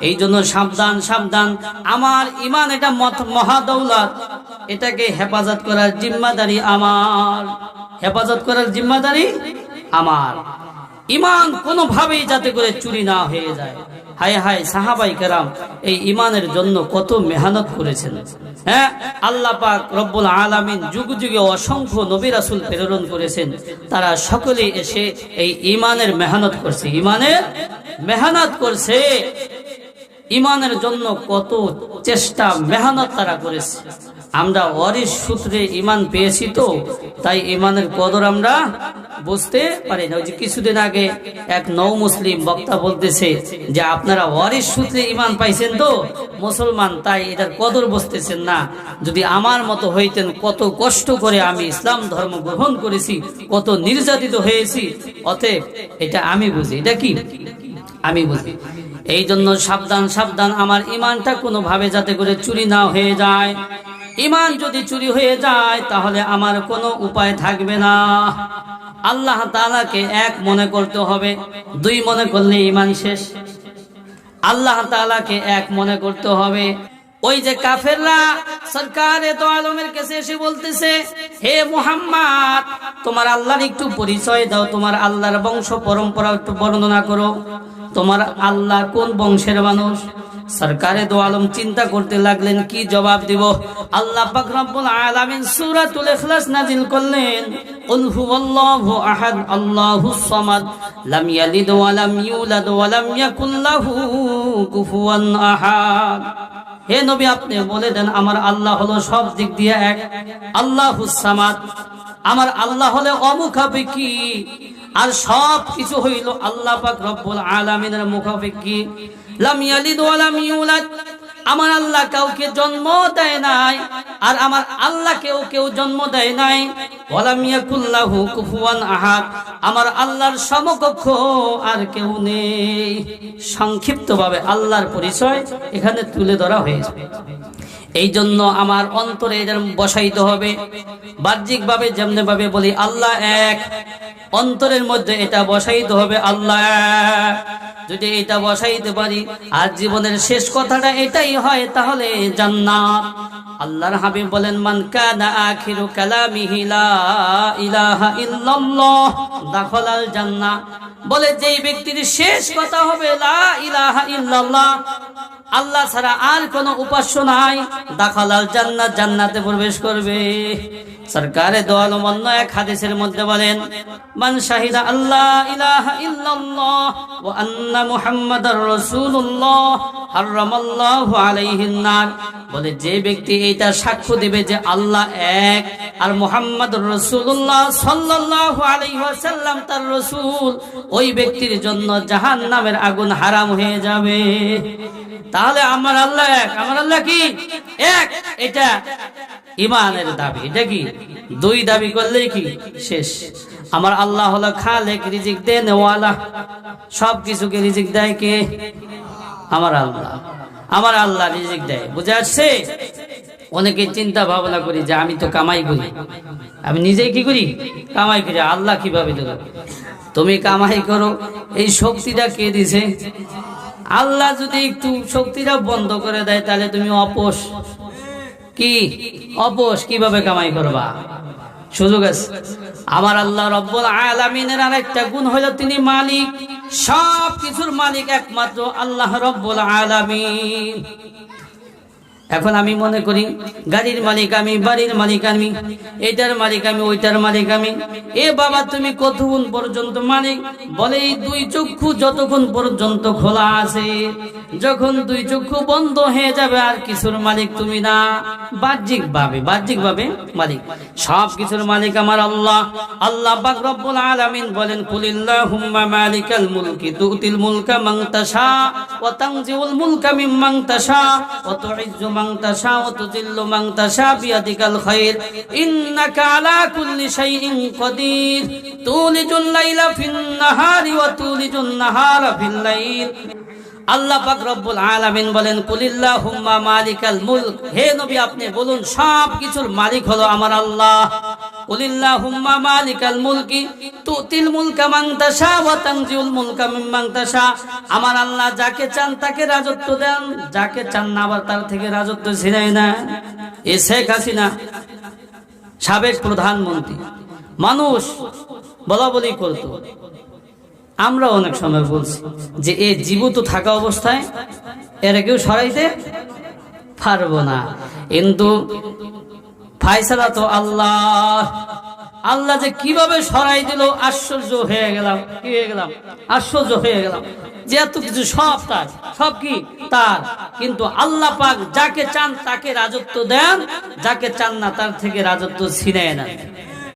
এই জন্য সাবধান, সাবধান, আমার ঈমান এটা মহাদৌলত, এটাকে হেফাজত করার জিম্মাদারি আমার, হেফাজত করার জিম্মাদারি আমার। ঈমান কোনোভাবেই যাতে করে চুরি না হয়ে যায়। হায় হায়, সাহাবাই কেরাম এই ঈমানের জন্য কত মেহনত করেছেন। হ্যাঁ, আল্লাহ পাক রব্বুল আলামিন যুগ যুগে অসংখ্য নবী রাসূল প্রেরণ করেছেন, তারা সকলেই এসে এই ঈমানের মেহনত করছে, ঈমানের মেহনত করছে। ঈমানের জন্য কত চেষ্টা মেহনত তারা করেছে। আমরা ওয়ারিস সূত্রে ঈমান পেয়েছি, তো তাই ঈমানের কদর আমরা বুঝতে পারি না। ওই যে কিছুদিন আগে এক নও মুসলিম বক্তা বলতেছে যে আপনারা ওয়ারিস সূত্রে ঈমান পাইছেন তো মুসলমান, তাই এটার কদর বুঝতেছেন না। যদি আমার মতো হইতেন, কত কষ্ট করে আমি ইসলাম ধর্ম গ্রহণ করেছি, কত নির্যাতিত হয়েছি, অতএব এটা আমি বুঝি, এটা কি আমি বুঝি। এই জন্য সাবধান, সাবধান, আমার ঈমানটা কোনোভাবে যাতে করে চুরি না হয়ে যায়। ঈমান যদি চুরি হয়ে যায় তাহলে আমার কোনো উপায় থাকবে না। আল্লাহ তাআলাকে এক মনে করতে হবে, দুই মনে করলে ঈমান শেষ। আল্লাহ তাআলাকে এক মনে করতে হবে। ওই যে কাফেররা সরকারে দো আলমের কাছে এসে বলতেছে, হে মুহাম্মদ, তোমার আল্লাহর একটু পরিচয় দাও, তোমার আল্লাহর বংশ পরম্পরা একটু বর্ণনা করো, তোমার আল্লাহ কোন বংশের মানুষ। সরকারে দো আলম চিন্তা করতে লাগলেন কি জবাব দিব। আল্লাহ পাক রব্বুল আলামিন সূরাতুল ইখলাস নাযিল করলেন, কুল হুয়াল্লাহু আহাদ আল্লাহুস সামাদ লাম ইয়ালিদ ওয়া লাম ইউলাদ ওয়া লাম ইয়াকুল লাহু কুফুয়ান আহাদ। হে নবী, আপনি বলে দেন আমার আল্লাহ হলো সব দিক দিয়ে এক, আল্লাহুস সামাদ, আমার আল্লাহ হলো অমুখাপেক্ষী, আর সব কিছু হইল আল্লাহ পাক রব্বুল আলামিনের মুখাপেক্ষী। লাম ইয়ালিদ ওয়া লাম ইউলাদ, আমার আল্লাহ কাউকে জন্ম দেয় নাই আর আমার আল্লাহ কেউ জন্ম দেয় নাই। ওয়ালাম ইয়াকুল্লাহু কুফুয়ান আহাদ, আমার আল্লাহর সমকক্ষ আর কেউ নেই। সংক্ষিপ্তভাবে আল্লাহর পরিচয় এখানে তুলে ধরা হয়েছে। এই জন্য আমার অন্তরে এটা বসাইতে হবে। বাহ্যিকভাবে যেমনি ভাবে বলি আল্লাহ এক, অন্তরের মধ্যে এটা বসাইতে হবে আল্লাহ এক। যদি এটা বসাইতে পারি আর জীবনের শেষ কথাটা এটাই হয় তাহলে জান্নাত। আল্লাহর হাবিব বলেন, মান কানা আখিরু কালামিহি লা ইলাহা ইল্লাল্লাহ দাখালাল জান্নাহ। বলে যেই ব্যক্তির শেষ কথা হবে লা ইলাহা ইল্লাল্লাহ, আল্লাহ ছাড়া আর কোনো উপাস্য নাই, দাখালাল জান্নাত, জান্নাতে প্রবেশ করবে। সরকারে দো আলম অন্য এক হাদিসের মধ্যে বলেন, মান শাহিদা আল্লাহ ইলাহা ইল্লাল্লাহ ওয়া আন্না মুহাম্মাদার রাসূলুল্লাহ হারামাল্লাহু আলাইহিন নার। বলে যে ব্যক্তি এটা সাক্ষ্য দিবে যে আল্লাহ এক আর মুহাম্মাদুর রাসূলুল্লাহ সাল্লাল্লাহু আলাইহি ওয়াসাল্লাম তার রাসূল, ওই ব্যক্তির জন্য জাহান্নামের আগুন হারাম হয়ে যাবে। তাহলে আমার আল্লাহ এক, আমার আল্লাহ কি এক, এটা ইমানের দাবি। এটা কি দুই দাবি করলেই কি শেষ। আমার আল্লাহ হলো খালেক, রিজিক দেন ওয়ালা, সব কিছুকে রিজিক দেয় কে? আমার আল্লাহ। আমার আল্লাহ রিজিক দেয়, বুঝে আসছে? অনেকে চিন্তা ভাবনা করি যে আমি তো কামাই করি, আমি নিজেই কি করি? কামাই করি। আল্লাহ কিভাবে দেবে? তুমি কামাই করো, এই শক্তিটা কে দিছে? আল্লাহ যদি একটু শক্তিটা বন্ধ করে দেয় তাহলে তুমি অপোষ। কি অপোষ? কিভাবে কামাই করবা? সুযোগ আছে। আমার আল্লাহ রব্বুল আলামিনের আরেকটা গুণ হলো তিনি মালিক, সব কিছুর মালিক একমাত্র আল্লাহ রব্বুল আলামিন। এখন আমি মনে করি গাড়ির মালিক আমি, বাড়ির মালিক আমি, এইটার মালিক আমি, ওইটার মালিক আমি। এ বাবা তুমি কতক্ষণ পর্যন্ত মালিক? বলে এই দুই চক্ষু যতক্ষণ পর্যন্ত খোলা আছে, যখন দুই চক্ষু বন্ধ হয়ে যাবে আর কিছুর মালিক তুমি না। বাহ্যিক ভাবে মালিক, সব কিছুর মালিক আমার আল্লাহ। আল্লাহ পাক রব্বুল আলামিন বলেন, কুলিল্লাহুম্মা মালিকাল মুলকি তুতিল মুলকা মান তাশা ওয়া তানজিউল মুলকা মিম্মান তাশা ওয়া তুইজ্জু মান তাশা ওয়া তুযিল্লু মান তাশা বিয়াদিকাল খায়র ইন্নাকা আলা কুল্লি শাইইন কাদির তুলিজুল লাইলা ফিন নাহারি ওয়া তুলিজুন নাহারা ফিল লাইল। আল্লাহ পাক রব্বুল আলামিন বলেন, কুলিল্লাহুম্মা মালিকাল মুলক, হে নবী আপনি বলুন সব কিছুর মালিক হলো আমার আল্লাহ। কুলিল্লাহুম্মা মালিকাল মুলকি তুতিল মুলকা মান তাশা ওয়া তানজিউল মুলকা মিম্মান তাশা। আমার আল্লাহ যাকে চান তাকে রাজত্ব দেন, যাকে চান না আবার তার থেকে রাজত্ব ছিনায় না। এ শেখ হাসিনা সাবেক প্রধানমন্ত্রী, মানুষ বলা বলি করতো, আমরা অনেক সময় বলছি যে এ জীবিত থাকা অবস্থায় এর কেউ সরাইতে পারবো না, কিন্তু ফায়সালা তো আল্লাহ। আল্লাহ যে কিভাবে সরাই দিল আশ্চর্য হয়ে গেলাম। কি হয়ে গেলাম? আশ্চর্য হয়ে গেলাম যে এত কিছু সব তার, সব কি তার। কিন্তু আল্লাহ পাক যাকে চান তাকে রাজত্ব দেন, যাকে চান না তার থেকে রাজত্ব ছিনিয়ে নেন।